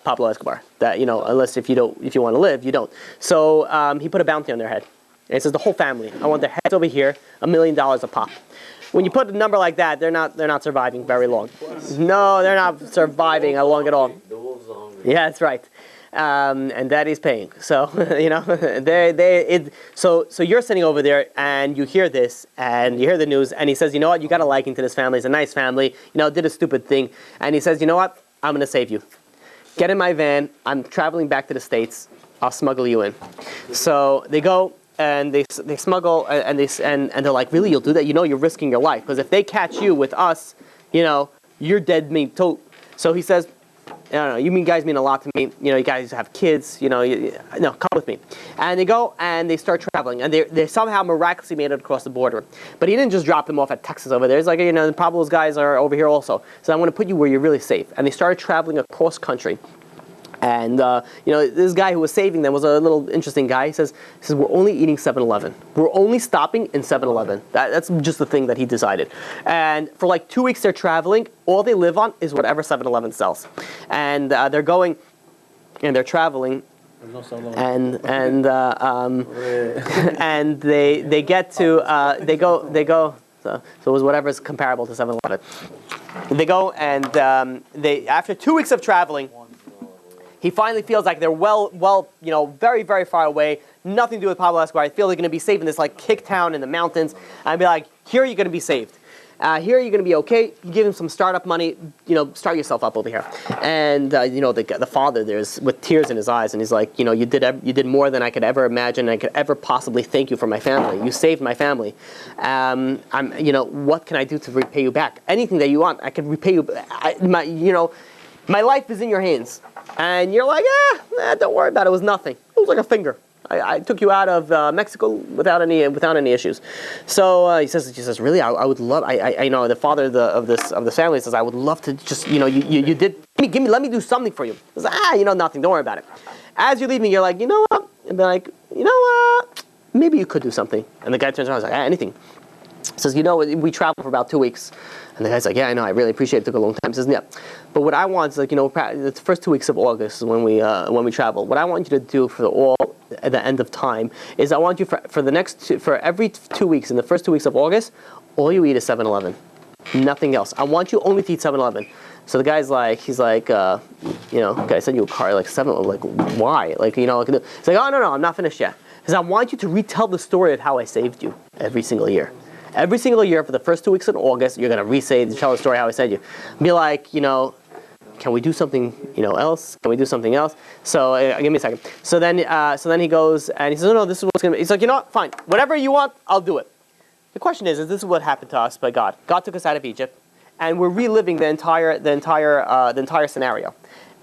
Pablo Escobar. That unless if you want to live, you don't. So he put a bounty on their head, and it says the whole family. I want their heads over here, $1 million a pop. When you put a number like that, they're not surviving very long. No, they're not surviving long at all. The wolves are hungry. Yeah, that's right. And Daddy's paying. So so you're sitting over there and you hear this and you hear the news, and he says, you know what, you got a liking to this family. It's a nice family. Did a stupid thing, and he says, you know what, I'm gonna save you. Get in my van. I'm traveling back to the States. I'll smuggle you in. So they go. And they smuggle and they're like, really, you'll do that? You're risking your life, because if they catch you with us, you're dead meat too. So he says, I don't know, you guys mean a lot to me. You guys have kids. No, come with me. And they go and they start traveling, and they somehow miraculously made it across the border. But he didn't just drop them off at Texas over there. It's like, probably those guys are over here also. So I'm going to put you where you're really safe. And they started traveling across country. And, this guy who was saving them was a little interesting guy. He says, we're only eating 7-Eleven. We're only stopping in 7-Eleven. That's just the thing that he decided. And for like 2 weeks they're traveling. All they live on is whatever 7-Eleven sells. And they're going, and they're traveling. And and they get to, they go. So it was whatever's comparable to 7-Eleven. They go, and after 2 weeks of traveling, he finally feels like they're very, very far away. Nothing to do with Pablo Escobar. I feel they're going to be safe in this kick town in the mountains. And be like, here you're going to be saved. Here you're going to be okay. You give him some startup money. Start yourself up over here. And the father there's with tears in his eyes, and he's like, you did more than I could ever imagine. I could ever possibly thank you for my family. You saved my family. What can I do to repay you back? Anything that you want, I can repay you. My life is in your hands. And you're like, don't worry about it. It was nothing. It was like a finger. I took you out of Mexico without any issues. So he says, really, I would love. The father of the family says, I would love to just, you did. Let me do something for you. He says, nothing. Don't worry about it. As you're leaving, you're like, you know what? And be like, you know what? Maybe you could do something. And the guy turns around and is like, anything. He says, we traveled for about 2 weeks. And the guy's like, yeah, I know, I really appreciate it. It took a long time. He says, yeah. But what I want is the first 2 weeks of August is when we travel. What I want you to do at the end of time is I want you for every 2 weeks, in the first 2 weeks of August, all you eat is 7-Eleven. Nothing else. I want you only to eat 7-Eleven. So the guy's like, can I send you a card, 7-Eleven, why? He's like, oh, no, I'm not finished yet. He says, I want you to retell the story of how I saved you every single year. Every single year for the first 2 weeks in August, you're going to tell the story how I saved you. Be like, can we do something, else? Can we do something else? So give me a second. So then he goes and he says, no, this is what's going to be. He's like, what? Fine. Whatever you want, I'll do it. The question is this is what happened to us by God. God took us out of Egypt, and we're reliving the entire scenario.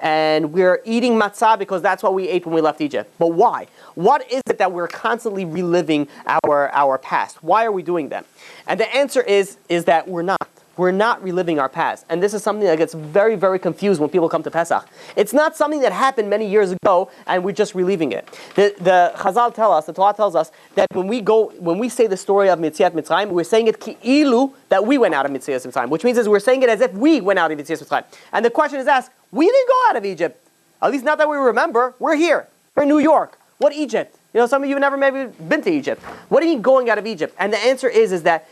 and we're eating matzah because that's what we ate when we left Egypt. But why? What is it that we're constantly reliving our past? Why are we doing that? And the answer is that we're not. We're not reliving our past. And this is something that gets very, very confused when people come to Pesach. It's not something that happened many years ago and we're just reliving it. The Chazal tell us, the Torah tells us that when we say the story of Mitziat Mitzrayim, we're saying it ki'ilu, that we went out of Mitziat Mitzrayim, which means we're saying it as if we went out of Mitziat Mitzrayim. And the question is asked, we didn't go out of Egypt. At least not that we remember. We're here. We're in New York. What Egypt? Some of you have never maybe been to Egypt. What do you mean going out of Egypt? And the answer is that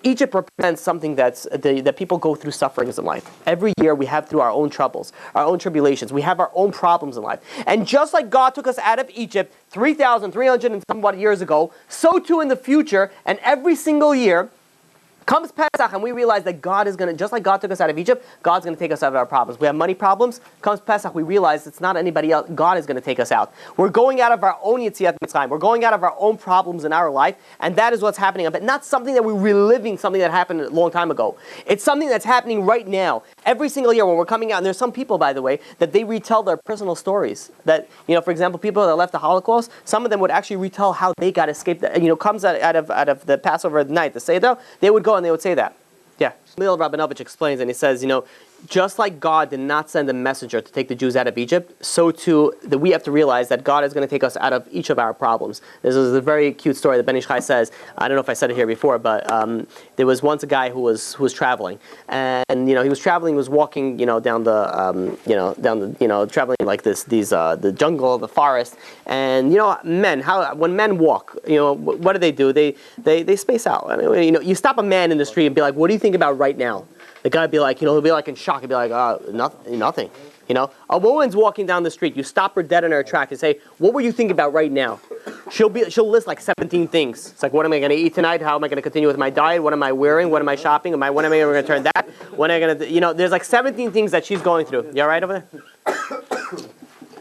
Egypt represents something that people go through sufferings in life. Every year we have through our own troubles, our own tribulations. We have our own problems in life. And just like God took us out of Egypt 3,300 and somewhat years ago, so too in the future, and every single year, comes Pesach and we realize that God is going to, just like God took us out of Egypt, God's going to take us out of our problems. We have money problems. Comes Pesach, we realize it's not anybody else. God is going to take us out. We're going out of our own Yetziat Mitzrayim. We're going out of our own problems in our life, and that is what's happening. But not something that we're reliving, something that happened a long time ago. It's something that's happening right now. Every single year when we're coming out, and there's some people, by the way, that they retell their personal stories. That, for example, people that left the Holocaust, some of them would actually retell how they got escaped. Comes out of the Passover night, the Seder, they would go and they would say that. Yeah. Lil Rabinovich explains, and he says, just like God did not send a messenger to take the Jews out of Egypt, so too that we have to realize that God is going to take us out of each of our problems. This is a very cute story that Ben Ish Chai says. I don't know if I said it here before, but there was once a guy who was traveling, and he was traveling, he was walking, down the traveling like the jungle, the forest, and when men walk, what do? They space out. I mean, you stop a man in the street and be like, what do you think about right now? The guy would be like, he'll be like in shock. He'll be like, nothing. A woman's walking down the street. You stop her dead in her track and say, what were you thinking about right now? She'll list like 17 things. It's like, what am I going to eat tonight? How am I going to continue with my diet? What am I wearing? What am I shopping? When am I going to turn that? When am I going to, there's like 17 things that she's going through. You all right over there?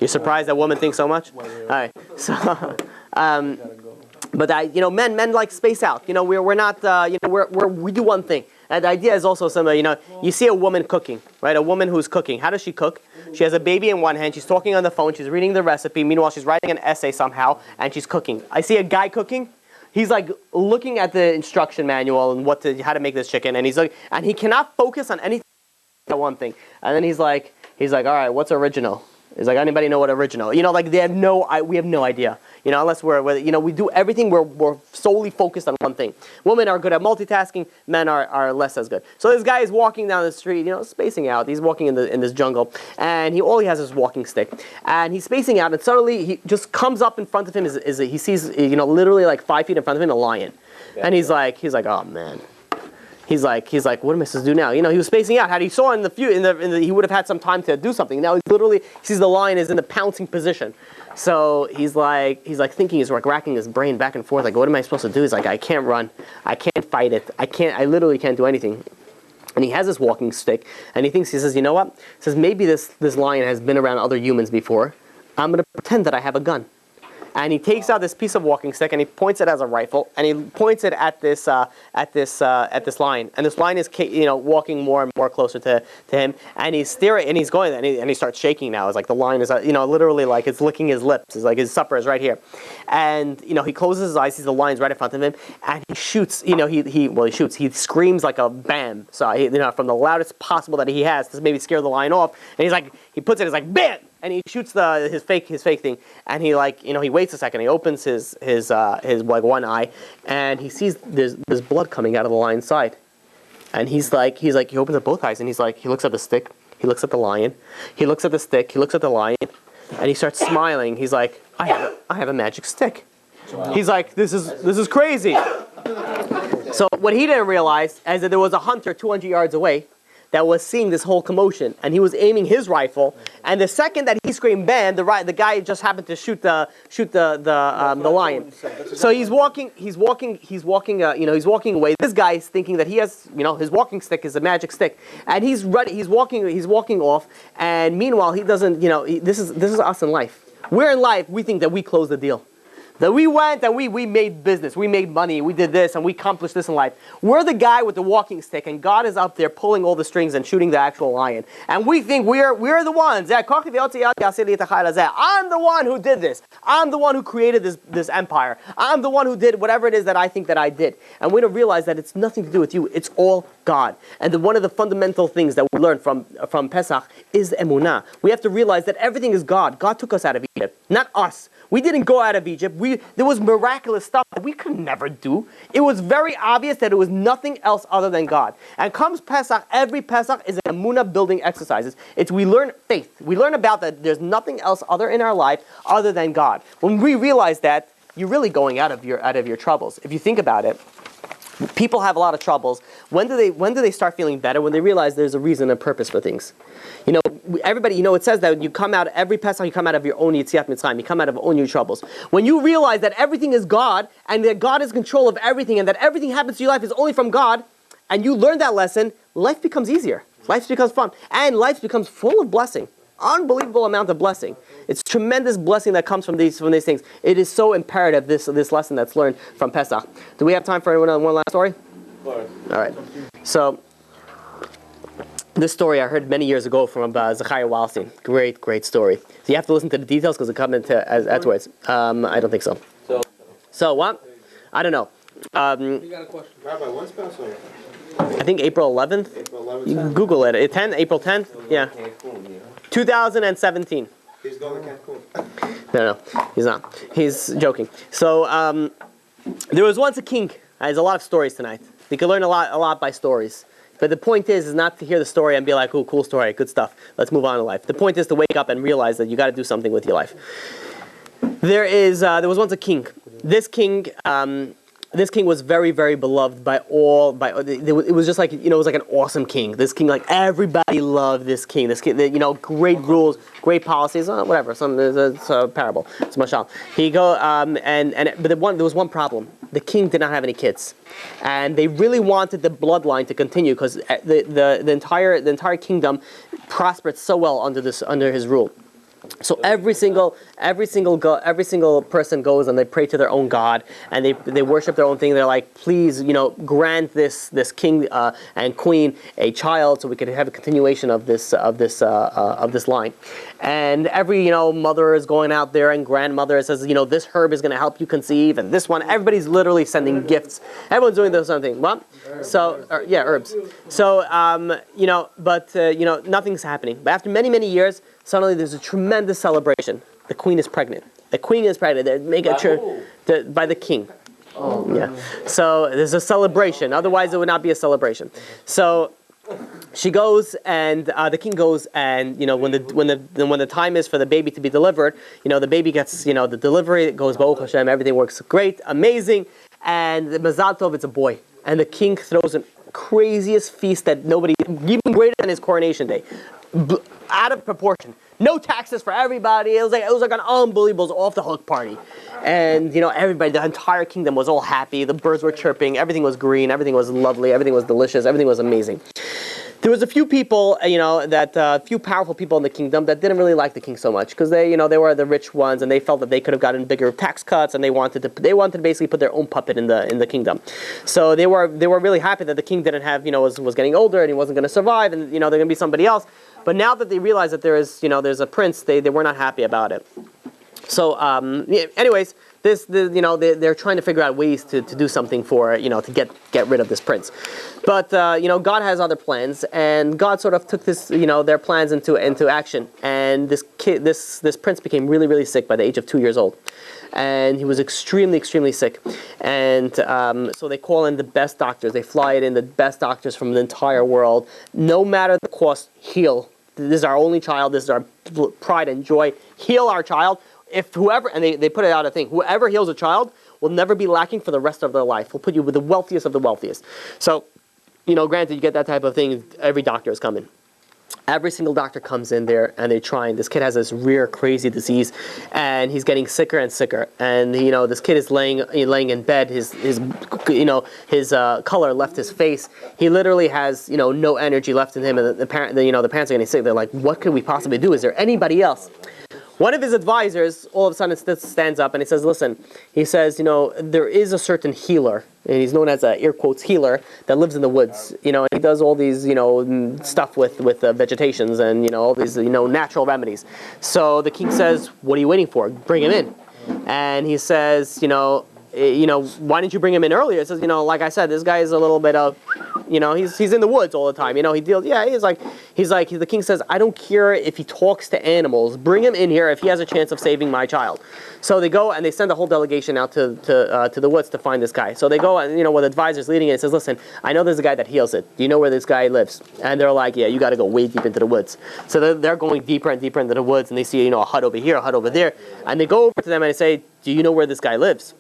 You're surprised that women think so much? All right. So, but men like space out. We're not, we do one thing. And the idea is also similar, you see a woman cooking, right? A woman who's cooking. How does she cook? She has a baby in one hand, she's talking on the phone, she's reading the recipe, meanwhile she's writing an essay somehow, and she's cooking. I see a guy cooking, he's like looking at the instruction manual and how to make this chicken, and and he cannot focus on anything but one thing. And then he's like, all right, what's original? He's like, anybody know what original? we have no idea. Unless we do everything, we're solely focused on one thing. Women are good at multitasking, men are less as good. So this guy is walking down the street, spacing out. He's walking in this jungle, and all he has is his walking stick. And he's spacing out, and suddenly he just comes up in front of him, he sees, literally like 5 feet in front of him, a lion. Yeah. And he's like, oh man. He's like, what am I supposed to do now? He was spacing out. Had he saw in the he would have had some time to do something. Now he sees the lion is in the pouncing position. So he's like thinking, he's like racking his brain back and forth. Like, what am I supposed to do? He's like, I can't run. I can't fight it. I literally can't do anything. And he has this walking stick, and he says, you know what? He says, maybe this lion has been around other humans before. I'm going to pretend that I have a gun. And he takes out this piece of walking stick and he points it as a rifle, and he points it at this lion. And this lion is walking more and more closer to him, and he's staring, and he's going, and he starts shaking now. It's like the lion is literally like it's licking his lips. It's like his supper is right here, and he closes his eyes, sees the lion's right in front of him, and he shoots. He shoots. He screams like a bam. So from the loudest possible that he has to maybe scare the lion off, and he puts it as like bam. And he shoots his fake thing, and he waits a second. He opens his one eye, and he sees there's blood coming out of the lion's side, and he opens up both eyes, and he looks at the stick, he looks at the lion, he looks at the stick, he looks at the lion, and he starts smiling. He's like, I have a magic stick. Wow. He's like, this is crazy. So what he didn't realize is that there was a hunter 200 yards away that was seeing this whole commotion, and he was aiming his rifle, and the second that he screamed "bam," the guy just happened to shoot the lion. So he's walking away. This guy is thinking that he has, his walking stick is a magic stick, and he's ready. He's walking off, and meanwhile he doesn't. This is us in life. We're in life. We think that we close the deal. That we went and we made business, we made money, we did this and we accomplished this in life. We're the guy with the walking stick and God is up there pulling all the strings and shooting the actual lion. And we think we're the ones. I'm the one who did this. I'm the one who created this empire. I'm the one who did whatever it is that I think that I did. And we don't realize that it's nothing to do with you. It's all God. And one of the fundamental things that we learn from Pesach is emunah. We have to realize that everything is God. God took us out of Egypt, not us. We didn't go out of Egypt. There was miraculous stuff that we could never do. It was very obvious that it was nothing else other than God. And comes Pesach, every Pesach is an emunah building exercises. We learn faith. We learn about that there's nothing else other in our life other than God. When we realize that, you're really going out of your troubles. If you think about it, people have a lot of troubles. When do they start feeling better? When they realize there's a reason and purpose for things. Everybody, it says that when you come out, every Pesach, you come out of your own Yetziat Mitzrayim. You come out of all your troubles. When you realize that everything is God, and that God is in control of everything, and that everything happens to your life is only from God, and you learn that lesson, life becomes easier. Life becomes fun. And life becomes full of blessing. Unbelievable amount of blessing. It's tremendous blessing that comes from these things. It is so imperative, this lesson that's learned from Pesach. Do we have time for one last story? All right. So, this story I heard many years ago from Zachariah Wallerstein. Great story. So you have to listen to the details because it comes into afterwards. I don't think so. So what? I don't know. You got a question. Rabbi, when's Passover? I think April 11th. April 11th. You can Google it. April 10th? Yeah. 2017. He's going to Cancun. No, he's not. He's joking. So, there was once a king. There's a lot of stories tonight. You can learn a lot by stories. But the point is not to hear the story and be like, "Oh, cool story, good stuff. Let's move on in life." The point is to wake up and realize that you got to do something with your life. There was once a king. This king was very, very beloved by all. It was just like it was like an awesome king. This king, like everybody loved this king. This king, great rules, great policies, whatever. It's a parable. It's a mashal. But there was one problem. The king did not have any kids, and they really wanted the bloodline to continue because the entire kingdom prospered so well under his rule. So every single person goes and they pray to their own god and they worship their own thing. They're like, please, grant this king and queen a child so we could have a continuation of this line. And every mother is going out there and grandmother says, this herb is going to help you conceive, and this one. Everybody's literally sending gifts. Everyone's doing this something. What? So herbs. So but nothing's happening. But after many years, suddenly there's a tremendous celebration. The queen is pregnant. They make a church by the king. Oh, yeah. So there's a celebration. Otherwise, it would not be a celebration. So she goes, and the king goes, and when the time is for the baby to be delivered, the baby gets the delivery. It goes Baruch Hashem. Everything works great, amazing, and the Mazal Tov, it's a boy, and the king throws a craziest feast that nobody, even greater than his coronation day. Out of proportion. No taxes for everybody. It was like an unbelievable off the hook party. And everybody, the entire kingdom was all happy. The birds were chirping, everything was green, everything was lovely, everything was delicious, everything was amazing. There was a few people, few powerful people in the kingdom that didn't really like the king so much because they were the rich ones and they felt that they could have gotten bigger tax cuts and they wanted to basically put their own puppet in the kingdom. So they were really happy that the king didn't have was getting older and he wasn't going to survive and they're going to be somebody else. But now that they realize that there's a prince, they were not happy about it. So anyways, they're trying to figure out ways to do something for to get rid of this prince. But God has other plans, and God sort of took their plans into action. And this prince became really, really sick by the age of 2 years old, and he was extremely, extremely sick. And so they call in the best doctors. They fly in the best doctors from the entire world. No matter the cost, heal. This is our only child. This is our pride and joy. Heal our child. If whoever, and they put it out a thing, whoever heals a child will never be lacking for the rest of their life. We'll put you with the wealthiest of the wealthiest. So, granted, you get that type of thing, every doctor is coming. Every single doctor comes in there and they're trying. This kid has this rare, crazy disease, and he's getting sicker and sicker. And this kid is laying in bed. His color left his face. He literally has no energy left in him. And the parents are getting sick. They're like, what could we possibly do? Is there anybody else? One of his advisors all of a sudden stands up and he says, listen, he says, there is a certain healer, and he's known as a air quotes healer, that lives in the woods, and he does all these, stuff with vegetations and, all these, natural remedies. So the king says, what are you waiting for? Bring him in. And he says, why didn't you bring him in earlier? It says, like I said, this guy is a little bit of, he's in the woods all the time. He deals, the king says, I don't care if he talks to animals. Bring him in here if he has a chance of saving my child. So they go and they send a whole delegation out to the woods to find this guy. So they go and, with advisors leading it, it says, listen, I know there's a guy that heals it. Do you know where this guy lives? And they're like, yeah, you got to go way deep into the woods. So they're going deeper and deeper into the woods, and they see, a hut over here, a hut over there. And they go over to them and they say, do you know where this guy lives?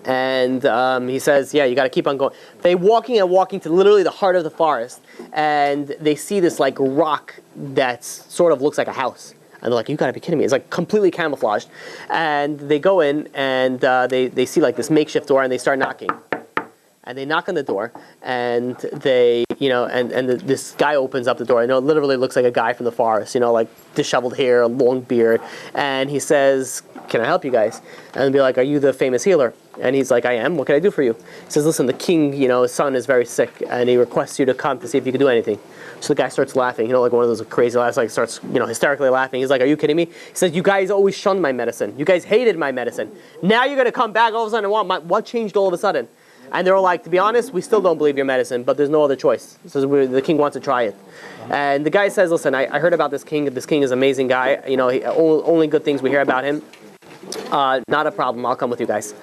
And he says, yeah, you got to keep on going. They walking to literally the heart of the forest, and they see this like rock that sort of looks like a house. And they're like, you got to be kidding me. It's like completely camouflaged. And they go in and they see like this makeshift door, and they start knocking. And they knock on the door, and they, this guy opens up the door. It literally looks like a guy from the forest, like disheveled hair, long beard. And he says, can I help you guys? And they'll be like, are you the famous healer? And he's like, I am. What can I do for you? He says, listen, the king, his son is very sick, and he requests you to come to see if you can do anything. So the guy starts laughing, like one of those crazy laughs, like starts, hysterically laughing. He's like, are you kidding me? He says, you guys always shunned my medicine. You guys hated my medicine. Now you're going to come back all of a sudden and want what changed all of a sudden? And they were like, to be honest, we still don't believe your medicine, but there's no other choice. He says, the king wants to try it. And the guy says, listen, I heard about this king. This king is an amazing guy. Only good things we hear about him. Not a problem. I'll come with you guys.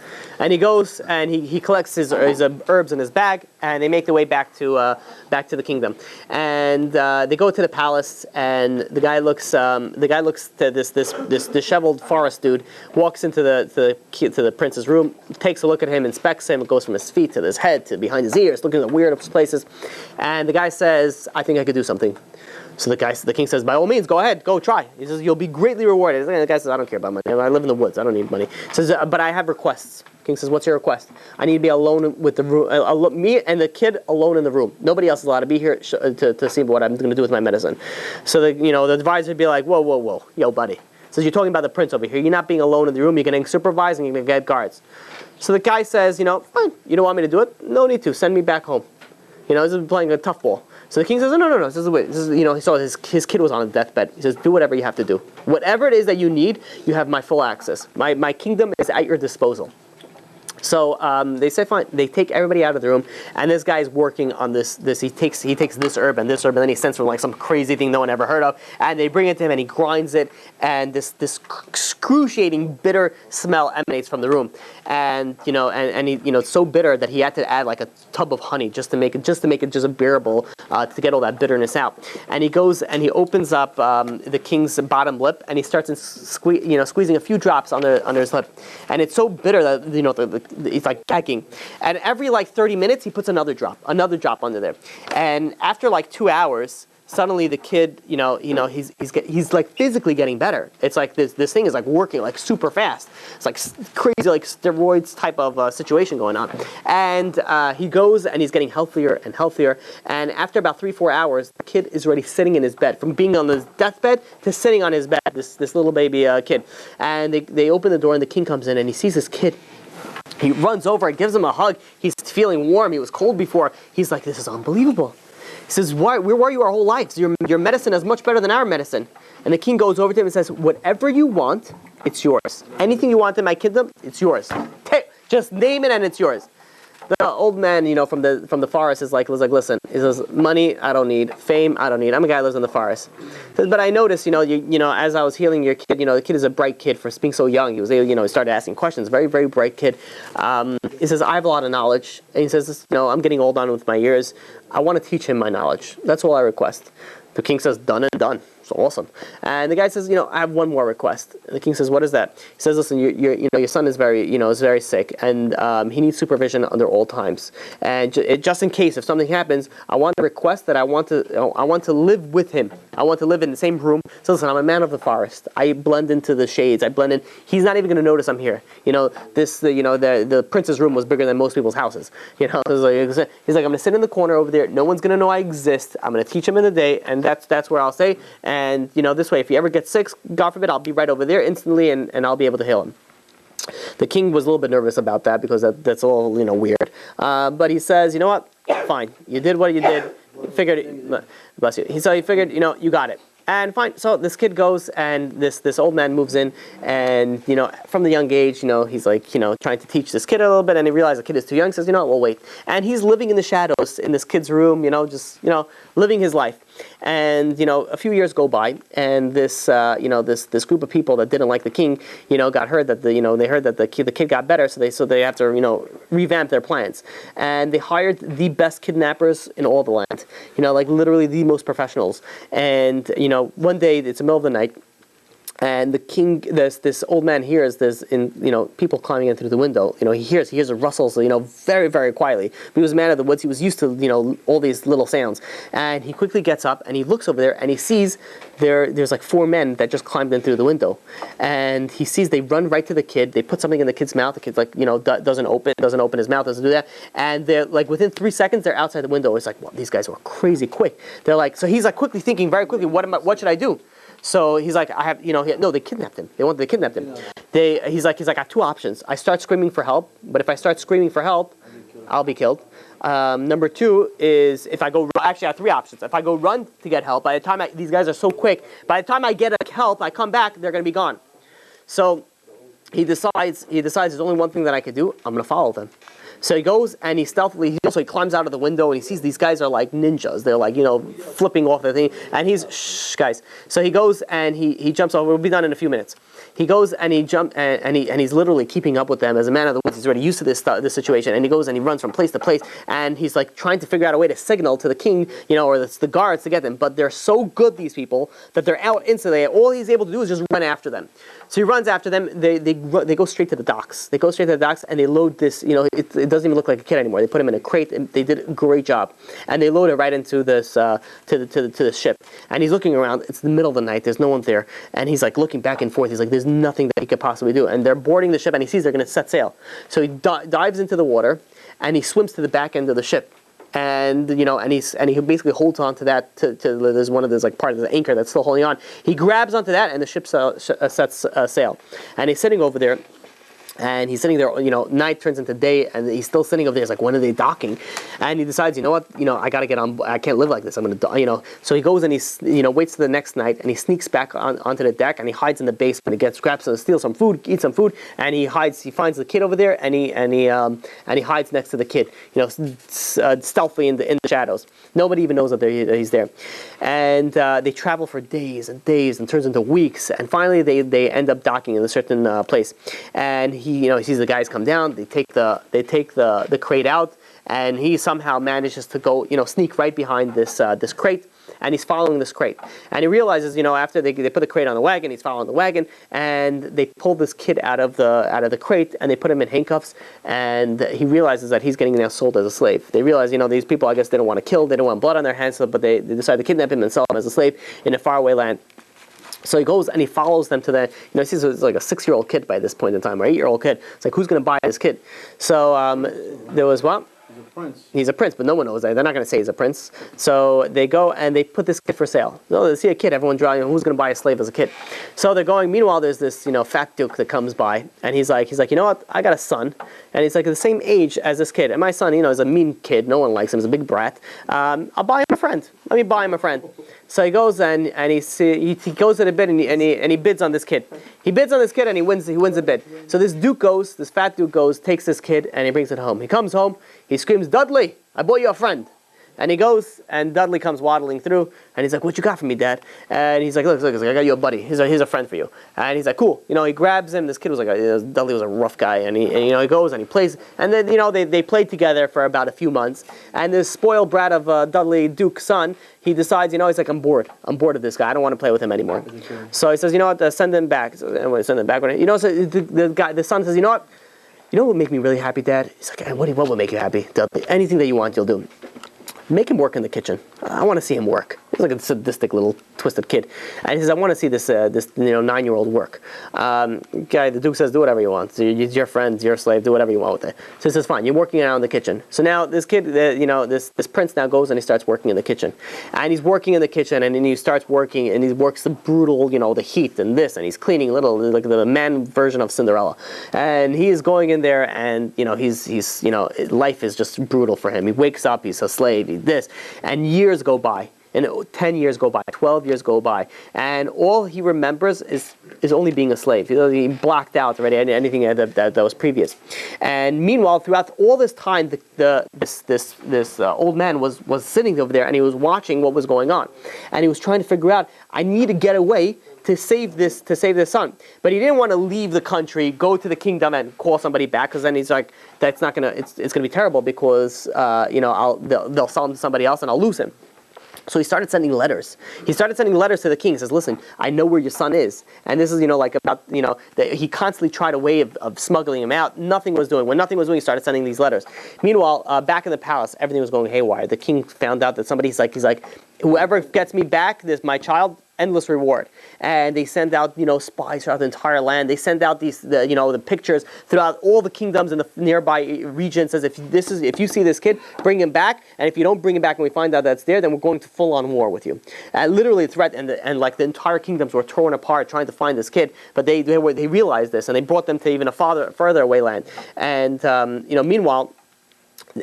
And he goes and he collects his herbs in his bag, and they make their way back to the kingdom. And they go to the palace, and the guy looks to this disheveled forest dude, walks into the prince's room, takes a look at him, inspects him, goes from his feet to his head to behind his ears, looking at weird places. And the guy says, I think I could do something. So the king says, by all means, go ahead, go try. He says, you'll be greatly rewarded. The guy says, I don't care about money. I live in the woods. I don't need money. He says, but I have requests. The king says, what's your request? I need to be alone with the room, me and the kid alone in the room. Nobody else is allowed to be here to see what I'm going to do with my medicine. So the advisor would be like, whoa, yo, buddy. He says, you're talking about the prince over here. You're not being alone in the room. You're getting supervised and you're going to get guards. So the guy says, fine. You don't want me to do it? No need to. Send me back home. This is playing a tough ball. So the king says, no. This is, wait. This is, he saw his kid was on a deathbed. He says, do whatever you have to do. Whatever it is that you need, you have my full access. My kingdom is at your disposal. So they say fine. They take everybody out of the room, and this guy's working on this. He takes this herb, and then he sends for like some crazy thing no one ever heard of, and they bring it to him, and he grinds it, and this excruciating bitter smell emanates from the room, and he it's so bitter that he had to add like a tub of honey just to make it just bearable to get all that bitterness out. And he goes and he opens up the king's bottom lip, and he starts squeezing a few drops under his lip, and it's so bitter that it's like gagging. And every like 30 minutes he puts another drop under there. And after like 2 hours, suddenly the kid, he's like physically getting better. It's like this thing is like working like super fast. It's like crazy, like steroids type of situation going on. And he goes and he's getting healthier and healthier. And after about 3-4 hours, the kid is already sitting in his bed, from being on his deathbed to sitting on his bed. This little baby kid. And they open the door, and the king comes in, and he sees this kid. He runs over and gives him a hug. He's feeling warm. He was cold before. He's like, this is unbelievable. He says, where were you our whole lives? Your medicine is much better than our medicine. And the king goes over to him and says, whatever you want, it's yours. Anything you want in my kingdom, it's yours. Just name it and it's yours. The old man, from the forest is like, listen. He says, money, I don't need. Fame, I don't need. I'm a guy who lives in the forest. He says, but I noticed, as I was healing your kid, the kid is a bright kid for being so young. He was, he started asking questions. Very, very bright kid. He says, I have a lot of knowledge. And he says, I'm getting old on with my years. I want to teach him my knowledge. That's all I request. The king says, done and done. It's awesome. And the guy says, I have one more request. And the king says, what is that? He says, listen, your son is very sick, and he needs supervision under all times. And just in case if something happens, I want to request that I want to live with him. I want to live in the same room. So listen, I'm a man of the forest. I blend into the shades. I blend in. He's not even going to notice I'm here. The prince's room was bigger than most people's houses. He's like, I'm going to sit in the corner over there. No one's going to know I exist. I'm going to teach him in the day, and that's where I'll stay. And this way, if he ever gets sick, God forbid, I'll be right over there instantly, and I'll be able to heal him. The king was a little bit nervous about that because that's all weird. But he says, you know what? Fine, you did what you did. Figured, bless you. He figured, you got it. And fine, so this kid goes, and this old man moves in, and from the young age, he's trying to teach this kid a little bit, and he realizes the kid is too young. Says, we'll wait. And he's living in the shadows in this kid's room, just living his life. And a few years go by, and this this group of people that didn't like the king, got heard that they heard that the kid got better, so they have to revamp their plans, and they hired the best kidnappers in all the land, literally the most professionals. And one day it's the middle of the night, and the king, this old man hears people climbing in through the window. He hears a rustle, very, very quietly. But he was a man of the woods. He was used to all these little sounds. And he quickly gets up and he looks over there and he sees there's like 4 men that just climbed in through the window. And he sees they run right to the kid. They put something in the kid's mouth. The kid's doesn't open his mouth, doesn't do that. And they're within 3 seconds they're outside the window. It's well, these guys were crazy quick. They're so he's quickly thinking very quickly, what should I do? So he's I have, no, they kidnapped him. They wanted to kidnap him. He's I have 2 options. I start screaming for help, but if I start screaming for help, I'll be killed. Number 2 is if I go, actually I have 3 options. If I go run to get help, by the time these guys are so quick, by the time I get help, I come back, they're going to be gone. So he decides there's only one thing that I could do. I'm going to follow them. So he goes and he stealthily, he climbs out of the window and he sees these guys are like ninjas. They're flipping off the thing. And he's, shh, guys. So he goes and he jumps over. We'll be done in a few minutes. He goes and he's literally keeping up with them as a man of the woods. He's already used to this situation. And he goes and he runs from place to place. And he's trying to figure out a way to signal to the king, or the guards to get them. But they're so good, these people, that they're out instantly. All he's able to do is just run after them. So he runs after them. They go straight to the docks. They go straight to the docks and they load this, it doesn't even look like a kid anymore. They put him in a crate and they did a great job. And they load it right into this, to the ship. And he's looking around. It's the middle of the night. There's no one there. And he's looking back and forth. He's there's nothing that he could possibly do. And they're boarding the ship and he sees they're going to set sail. So he dives into the water and he swims to the back end of the ship. And and he basically holds on to that. There's one of those part of the anchor that's still holding on. He grabs onto that, and the ship sets sail. And he's sitting over there. And he's sitting there, night turns into day, and he's still sitting over there. He's when are they docking? And he decides, I got to get on. I can't live like this. I'm going to, So he goes and he, waits to the next night, and he sneaks back onto the deck, and he hides in the basement. He grabs and steals some food, eats some food, and he hides. He finds the kid over there, and he hides next to the kid, stealthily in the shadows. Nobody even knows that he's there. And they travel for days and days, and turns into weeks, and finally they end up docking in a certain place, and he sees the guys come down. They take the crate out, and he somehow manages to go, sneak right behind this crate, and he's following this crate. And he realizes, after they put the crate on the wagon, he's following the wagon, and they pull this kid out of the crate, and they put him in handcuffs, and he realizes that he's getting now sold as a slave. They realize, these people, I guess, they don't want to kill, they don't want blood on their hands, but they decide to kidnap him and sell him as a slave in a faraway land. So he goes and he follows them to the, he sees it's a 6-year-old kid by this point in time, or 8-year-old kid. It's who's going to buy this kid? So there was what? He's a prince. He's a prince, but no one knows that. They're not going to say he's a prince. So they go and they put this kid for sale. So they see a kid, everyone draws, who's going to buy a slave as a kid? So they're going, meanwhile there's this, fat duke that comes by, and he's like, you know what, I got a son, and he's the same age as this kid, and my son, is a mean kid, no one likes him, he's a big brat. I'll buy him a friend. Let me buy him a friend. So he goes and he goes to the bid and he bids on this kid. He bids on this kid and he wins the bid. So this fat duke goes, takes this kid and he brings it home. He comes home, he screams, "Dudley, I bought you a friend." And he goes, and Dudley comes waddling through, and he's like, "What you got for me, Dad?" And he's like, "Look, I got you a buddy. Here's a friend for you." And he's like, "Cool." He grabs him. This kid was Dudley was a rough guy, and he goes and he plays, and then they played together for about a few months. And this spoiled brat of Dudley Duke's son, he decides, he's like, I'm bored of this guy. I don't want to play with him anymore. So he says, "You know what? Send him back." So anyway, send him back. So the son says, "You know what? You know what would make me really happy, Dad?" He's like, "What will make you happy, Dudley? Anything that you want, you'll do. Make him work in the kitchen. I want to see him work. He's like a sadistic little twisted kid, and he says, "I want to see this 9-year-old work." Guy, the Duke says, "Do whatever you want. So it's your friend, it's your slave. Do whatever you want with it." So he says, "Fine. You're working around in the kitchen." So now this kid, this prince now goes and he starts working in the kitchen, and he's working in the kitchen, and then he starts working, and he works the brutal, the heat and this, and he's cleaning like the man version of Cinderella, and he is going in there, and he's life is just brutal for him. He wakes up, he's a slave, he's this, and years go by. And 10 years go by, 12 years go by, and all he remembers is only being a slave. He blocked out already anything that was previous. And meanwhile, throughout all this time, this old man was sitting over there, and he was watching what was going on, and he was trying to figure out, I need to get away to save this son. But he didn't want to leave the country, go to the kingdom, and call somebody back, because then he's like, that's not gonna. It's gonna be terrible, because they'll sell him to somebody else, and I'll lose him. So he started sending letters. He started sending letters to the king. He says, "Listen, I know where your son is." And this is, he constantly tried a way of smuggling him out. Nothing was doing. When nothing was doing, he started sending these letters. Meanwhile, back in the palace, everything was going haywire. The king found out that he's like, whoever gets me back, my child, endless reward. And they send out, spies throughout the entire land. They send out the pictures throughout all the kingdoms in the nearby region. Says, if you see this kid, bring him back. And if you don't bring him back and we find out that's there, then we're going to full-on war with you. Literally a threat, and like the entire kingdoms were torn apart trying to find this kid. But they realized this, and they brought them to even a further away land. And meanwhile,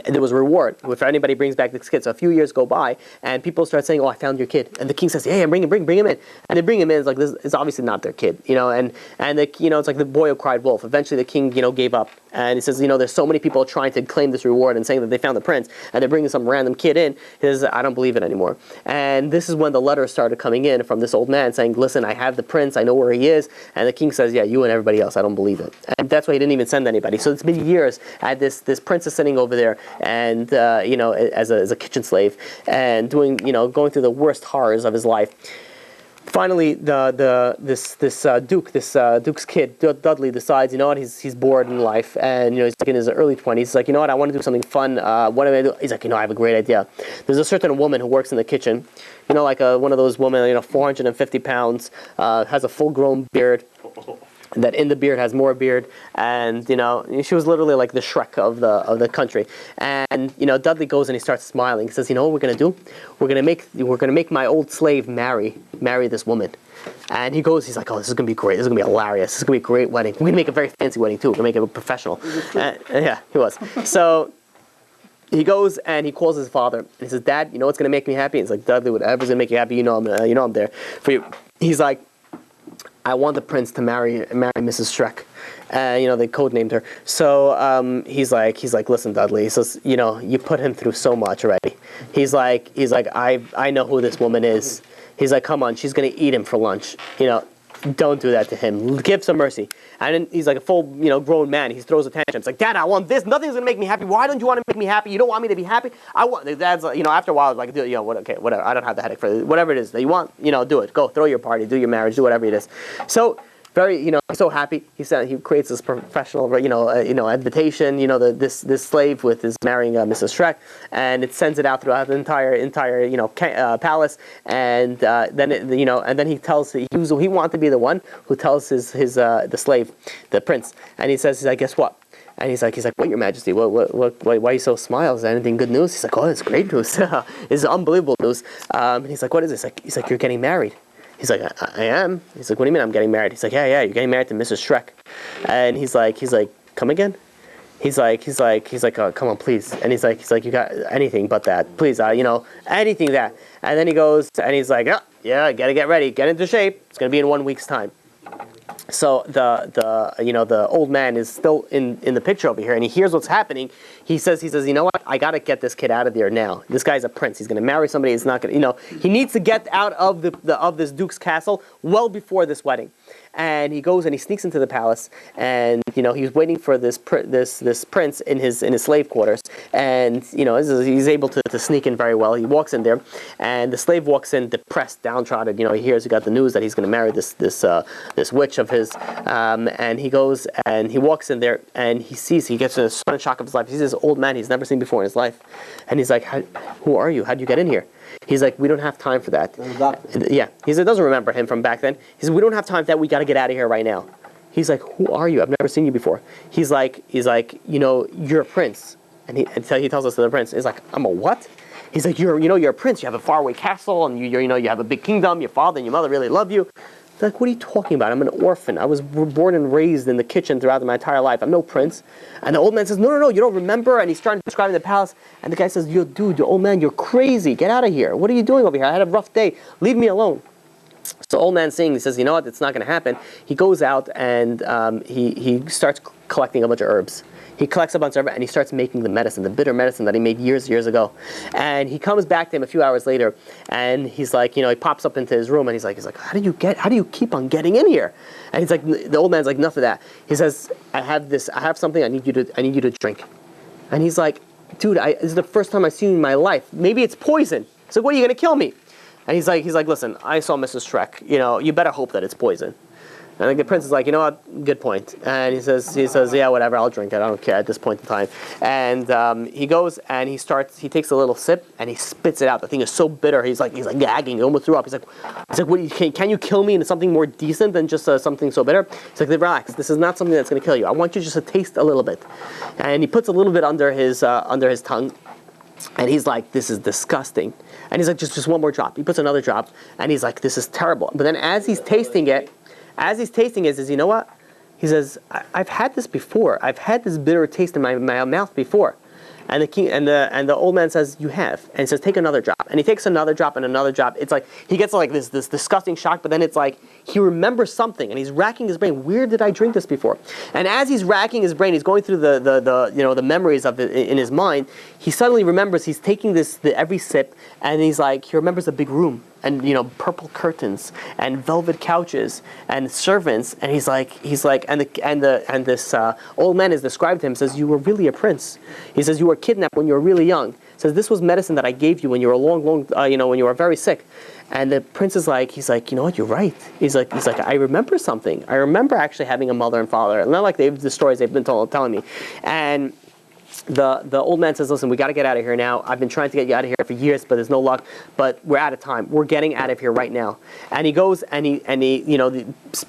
there was a reward if anybody brings back this kid. So a few years go by, and people start saying, "Oh, I found your kid." And the king says, "Yeah, bring him in." And they bring him in. It's like, this is obviously not their kid, and it's like the boy who cried wolf. Eventually, the king, gave up, and he says, there's so many people trying to claim this reward and saying that they found the prince, and they're bringing some random kid in. He says, "I don't believe it anymore." And this is when the letters started coming in from this old man saying, "Listen, I have the prince. I know where he is." And the king says, "Yeah, you and everybody else, I don't believe it." And that's why he didn't even send anybody. So it's been years. This prince is sitting over there, and as a kitchen slave, and doing, going through the worst horrors of his life. Finally, this Duke's kid, Dudley, decides, he's bored in life, and he's like in his early 20s. He's like, I want to do something fun. What am I do? He's like, I have a great idea. There's a certain woman who works in the kitchen, like one of those women, 450 pounds, has a full-grown beard. That in the beard has more beard, and she was literally like the Shrek of the country. And Dudley goes and he starts smiling. He says, "What we're gonna do? We're gonna make my old slave marry this woman." And he goes, he's like, "Oh, this is gonna be great. This is gonna be hilarious. This is gonna be a great wedding. We're gonna make a very fancy wedding too. We're gonna make it professional." Yeah, he was. So he goes and he calls his father and he says, "Dad, what's gonna make me happy?" And he's like, "Dudley, whatever's gonna make you happy, I'm there for you." He's like, "I want the prince to marry Mrs. Shrek." They codenamed her. So he's like, "Listen, Dudley." He says, "You put him through so much already." He's like, I know who this woman is. He's like, "Come on, she's gonna eat him for lunch. Don't do that to him. Give some mercy." And then he's like a full, grown man. He throws a tantrum. It's like, "Dad, I want this. Nothing's gonna make me happy. Why don't you want to make me happy? You don't want me to be happy. I want." Dad's like, after a while, like, okay, whatever. I don't have the headache for it. Whatever it is that you want, do it. Go, throw your party, do your marriage, do whatever it is. So very, he's so happy. He creates this professional, invitation. This slave with his marrying Mrs. Shrek, and it sends it out throughout the entire palace. And then he tells he wanted to be the one who tells the slave, the prince, and he says, "Guess what?" And he's like, "What, Your Majesty? Why are you so smile? Is there anything good news?" He's like, "Oh, it's great news. It's unbelievable news." And he's like, "What is this?" He's like, "You're getting married." He's like, I am. He's like, "What do you mean I'm getting married?" He's like, yeah, you're getting married to Mrs. Shrek. And he's like, "Come again?" He's like, "Oh, come on, please." And he's like, "You got anything but that, please? Anything that." And then he goes and he's like, "Oh, yeah, gotta get ready, get into shape. It's gonna be in 1 week's time." So the old man is still in the picture over here, and he hears what's happening. He says, "You know what? I gotta get this kid out of there now. This guy's a prince. He's gonna marry somebody. He's not gonna, he needs to get out of this duke's castle well before this wedding." And he goes and he sneaks into the palace, and he's waiting for this prince in his slave quarters, and he's able to sneak in very well. He walks in there, and the slave walks in depressed, downtrodden. He got the news that he's going to marry this witch of his, and he goes and he walks in there, and he gets a sudden shock of his life. He sees this old man he's never seen before in his life, and he's like, "Who are you? How'd you get in here?" He's like, we don't have time for that. Yeah. He said, doesn't remember him from back then. He said, we don't have time for that. We got to get out of here right now. He's like, who are you? I've never seen you before. He's like, you're a prince. And he tells us to the prince. He's like, I'm a what? He's like, you're a prince. You have a faraway castle, and you have a big kingdom. Your father and your mother really love you. They're like, what are you talking about? I'm an orphan. I was born and raised in the kitchen throughout my entire life. I'm no prince. And the old man says, no, you don't remember? And he's starting describing the palace. And the guy says, dude, old man, you're crazy. Get out of here. What are you doing over here? I had a rough day. Leave me alone. So old man seeing, he says, you know what? It's not going to happen. He goes out and he starts collecting a bunch of herbs. He collects a bunch of herbs and he starts making the medicine, the bitter medicine that he made years ago. And he comes back to him a few hours later, and he's like, he pops up into his room, and he's like, how do you keep on getting in here? And he's like, the old man's like, enough of that. He says, I have something I need you to drink. And he's like, dude, this is the first time I've seen you in my life. Maybe it's poison. He's like, what, are you gonna kill me? And he's like, listen, I saw Mrs. Shrek. You better hope that it's poison. And then the prince is like, you know what, good point. And he says, yeah, whatever, I'll drink it. I don't care at this point in time. And he goes and he takes a little sip and he spits it out. The thing is so bitter. He's like gagging. He almost threw up. He's like, what? Can you kill me into something more decent than just something so bitter? He's like, relax. This is not something that's going to kill you. I want you just to taste a little bit. And he puts a little bit under his tongue. And he's like, this is disgusting. And he's like, just one more drop. He puts another drop. And he's like, this is terrible. But then as he's tasting it, he says, you know what? He says, I've had this before. I've had this bitter taste in my mouth before. And the king and the old man says, you have. And he says, take another drop. And he takes another drop and another drop. It's like he gets like this disgusting shock, but then it's like he remembers something and he's racking his brain. Where did I drink this before? And as he's racking his brain, he's going through the memories of it in his mind. He suddenly remembers he's taking every sip, and he remembers a big room and purple curtains and velvet couches and servants, and he's like this old man is described to him, says, you were really a prince. He says, you were kidnapped when you were really young. He says, this was medicine that I gave you when you were when you were very sick. And the prince is like, you know what, you're right. He's like, I remember something. I remember actually having a mother and father. Not like the stories they've been telling me. And the old man says, listen, we got to get out of here now. I've been trying to get you out of here for years, but there's no luck. But we're out of time. We're getting out of here right now. And he goes and he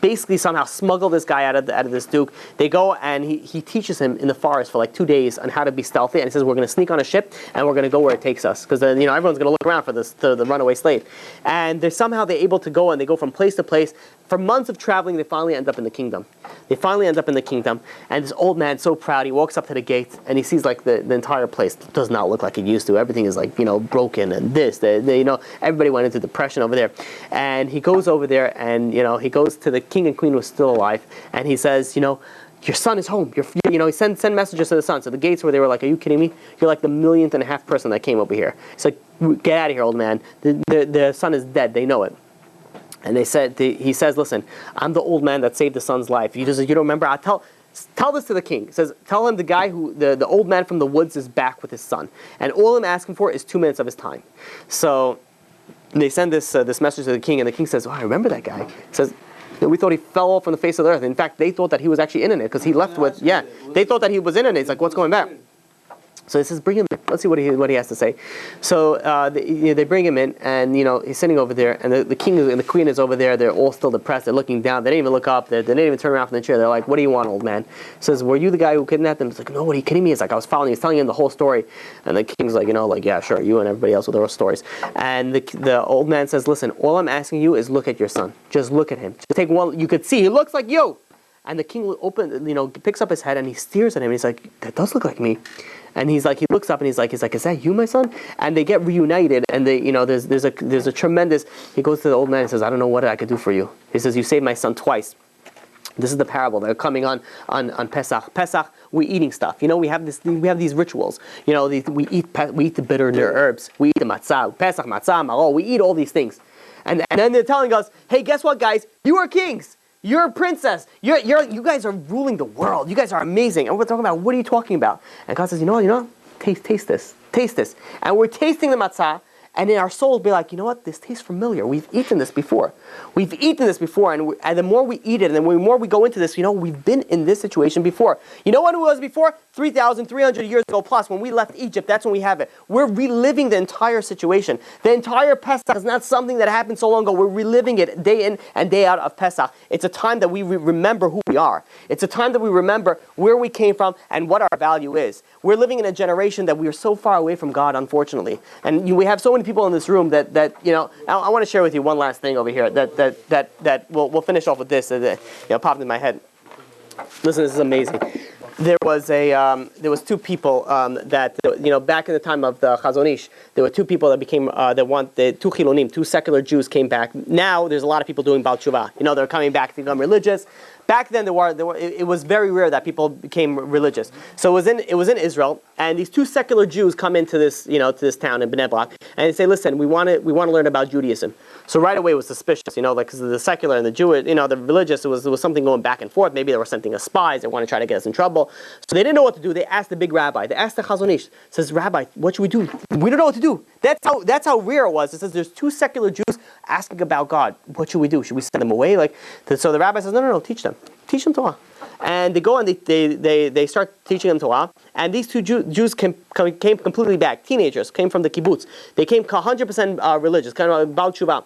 basically somehow smuggle this guy out of this duke. They go and he teaches him in the forest for like 2 days on how to be stealthy. And he says, we're going to sneak on a ship and we're going to go where it takes us, because everyone's going to look around for the runaway slave. And they're able to go, and they go from place to place. For months of traveling, they finally end up in the kingdom. And this old man's so proud. He walks up to the gate and he sees like the entire place does not look like it used to. Everything is broken, and everybody went into depression over there. And he goes over there and he goes to the king and queen who was still alive, and he says, your son is home. He send messages to the son. So the gates where they were like, are you kidding me? You're like the 1.5 millionth person that came over here. It's like, get out of here, old man. The son is dead. They know it. And he says, listen, I'm the old man that saved the son's life. You don't remember? I'll tell this to the king. He says, tell him the guy the old man from the woods is back with his son. And all I'm asking for is 2 minutes of his time. So they send this message to the king, and the king says, I remember that guy. He says, we thought he fell off from the face of the earth. In fact, they thought that he was actually in it, because he left with, they thought that he was in it. It's like, what's going back? So he says, bring him in. Let's see what he has to say. So they bring him in, and he's sitting over there, and the king and the queen is over there. They're all still depressed. They're looking down. They didn't even look up. They didn't even turn around from the chair. They're like, what do you want, old man? He says, were you the guy who kidnapped him? He's like, no, what are you kidding me? It's like, I was following you. He's telling him the whole story. And the king's like, yeah, sure, you and everybody else with their stories. And the old man says, listen, all I'm asking you is look at your son. Just look at him. Just take one. You could see he looks like you. And the king picks up his head and he stares at him. He's like, that does look like me. And he looks up and he's like, is that you, my son? And they get reunited, and there's a tremendous. He goes to the old man and says, I don't know what I could do for you. He says, you saved my son twice. This is the parable. They're coming on Pesach. Pesach, we're eating stuff. We have these rituals. We eat the bitter herbs. We eat the matzah. Pesach matzah, maror. We eat all these things, and then they're telling us, hey, guess what, guys? You are kings. You're a princess. You guys are ruling the world. You guys are amazing. And we're talking about, what are you talking about? And God says, taste this. And we're tasting the matzah, And in our soul, be like, you know what? This tastes familiar. We've eaten this before. We've eaten this before, and the more we eat it, and the more we go into this, we've been in this situation before. You know when it was before? 3,300 years ago plus, when we left Egypt, that's when we have it. We're reliving the entire situation. The entire Pesach is not something that happened so long ago. We're reliving it day in and day out of Pesach. It's a time that we remember who we are. It's a time that we remember where we came from and what our value is. We're living in a generation that we are so far away from God, unfortunately. And we have so many people in this room that I want to share with you one last thing over here that we'll finish off with this. Popped in my head. Listen, this is amazing. There was two people that back in the time of the Chazon Ish, there were two people that became the two Chilonim, two secular Jews came back. Now there's a lot of people doing Baal Tshuva. They're coming back to become religious. Back then, it was very rare that people became religious. So it was in Israel, and these two secular Jews come into this to this town in Bnei Brak, and they say, "Listen, we want to learn about Judaism." So right away it was suspicious, because the secular and the Jewish, the religious, there was something going back and forth. Maybe they were sending us spies. They want to try to get us in trouble. So they didn't know what to do. They asked the big rabbi. They asked the Chazon Ish. Says, "Rabbi, what should we do? We don't know what to do." That's how rare it was. It says there's two secular Jews asking about God. What should we do? Should we send them away? So the rabbi says, no, teach them. Teach them Torah. And they go and they start teaching them Torah. And these two Jews came completely back. Teenagers came from the kibbutz. They came 100% religious, kind of Baal Tshuva.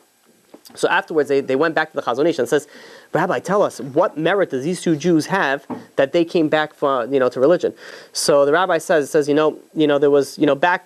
So afterwards, they went back to the Chazon Ish and says, "Rabbi, tell us, what merit does these two Jews have that they came back to religion?" So the rabbi says, there was,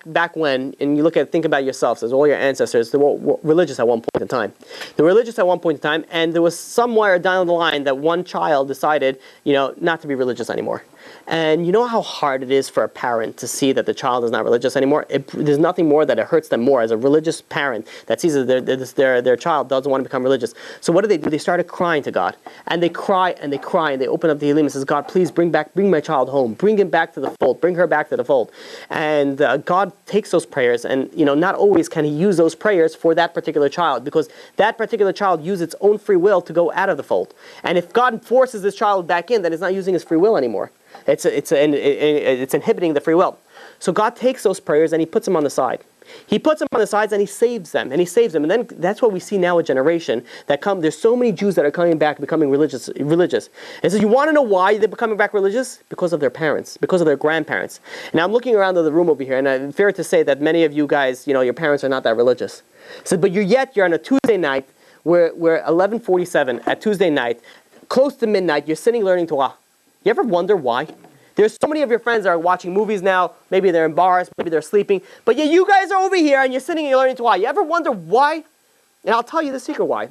back when, and think about yourself, says all your ancestors, they were religious at one point in time. They were religious at one point in time, and there was somewhere down the line that one child decided, not to be religious anymore. And you know how hard it is for a parent to see that the child is not religious anymore? There's nothing more that it hurts them more as a religious parent that sees that their child doesn't want to become religious. So what do? They started crying to God. And they cry and they cry and they open up the Tehillim and says, "God, please bring my child home. Bring him back to the fold. Bring her back to the fold." And God takes those prayers, and not always can He use those prayers for that particular child, because that particular child used its own free will to go out of the fold. And if God forces this child back in, then it's not using his free will anymore. It's inhibiting the free will. So God takes those prayers and He puts them on the side. He puts them on the sides and He saves them. And then that's what we see now, a generation that there's so many Jews that are coming back, becoming religious. And so you want to know why they're becoming back religious? Because of their parents, because of their grandparents. Now I'm looking around the room over here, and it's fair to say that many of you guys, your parents are not that religious. So, but you're on a Tuesday night, we're 11:47 at Tuesday night, close to midnight, you're sitting learning Torah. You ever wonder why? There's so many of your friends that are watching movies now. Maybe they're in bars, maybe they're sleeping. But yet you guys are over here and you're sitting and you're learning Torah. You ever wonder why? And I'll tell you the secret why.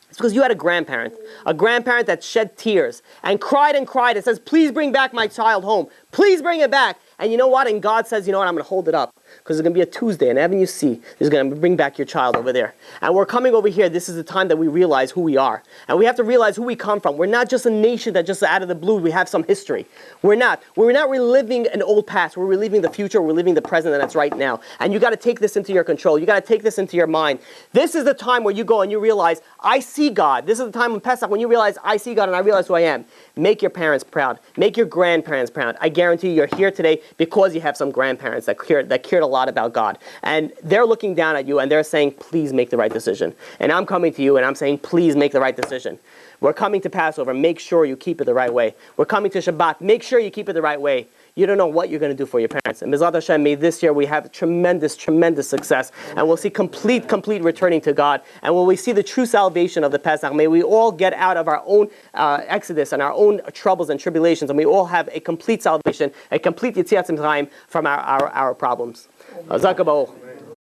It's because you had a grandparent that shed tears and cried and says, "Please bring back my child home. Please bring it back." And you know what? And God says, "You know what? I'm going to hold it up. Because it's going to be a Tuesday, and Avenue C is going to bring back your child over there. And we're coming over here. This is the time that we realize who we are. And we have to realize who we come from. We're not just a nation that just out of the blue, we have some history. We're not. We're not reliving an old past. We're reliving the future. We're reliving the present, and that's right now. And you got to take this into your control. You got to take this into your mind. This is the time where you go and you realize, I see God. This is the time in Pesach when you realize, I see God and I realize who I am. Make your parents proud. Make your grandparents proud. I guarantee you're here today because you have some grandparents that cared a lot about God. And they're looking down at you and they're saying, please make the right decision. And I'm coming to you and I'm saying, please make the right decision. We're coming to Passover. Make sure you keep it the right way. We're coming to Shabbat. Make sure you keep it the right way. You don't know what you're going to do for your parents. And B'ezrat Hashem, may this year we have tremendous success. And we'll see complete returning to God. And when we see the true salvation of the Pesach, may we all get out of our own exodus and our own troubles and tribulations. And we all have a complete salvation, a complete Yetziat Mitzrayim from our problems. Hazak Ba'or.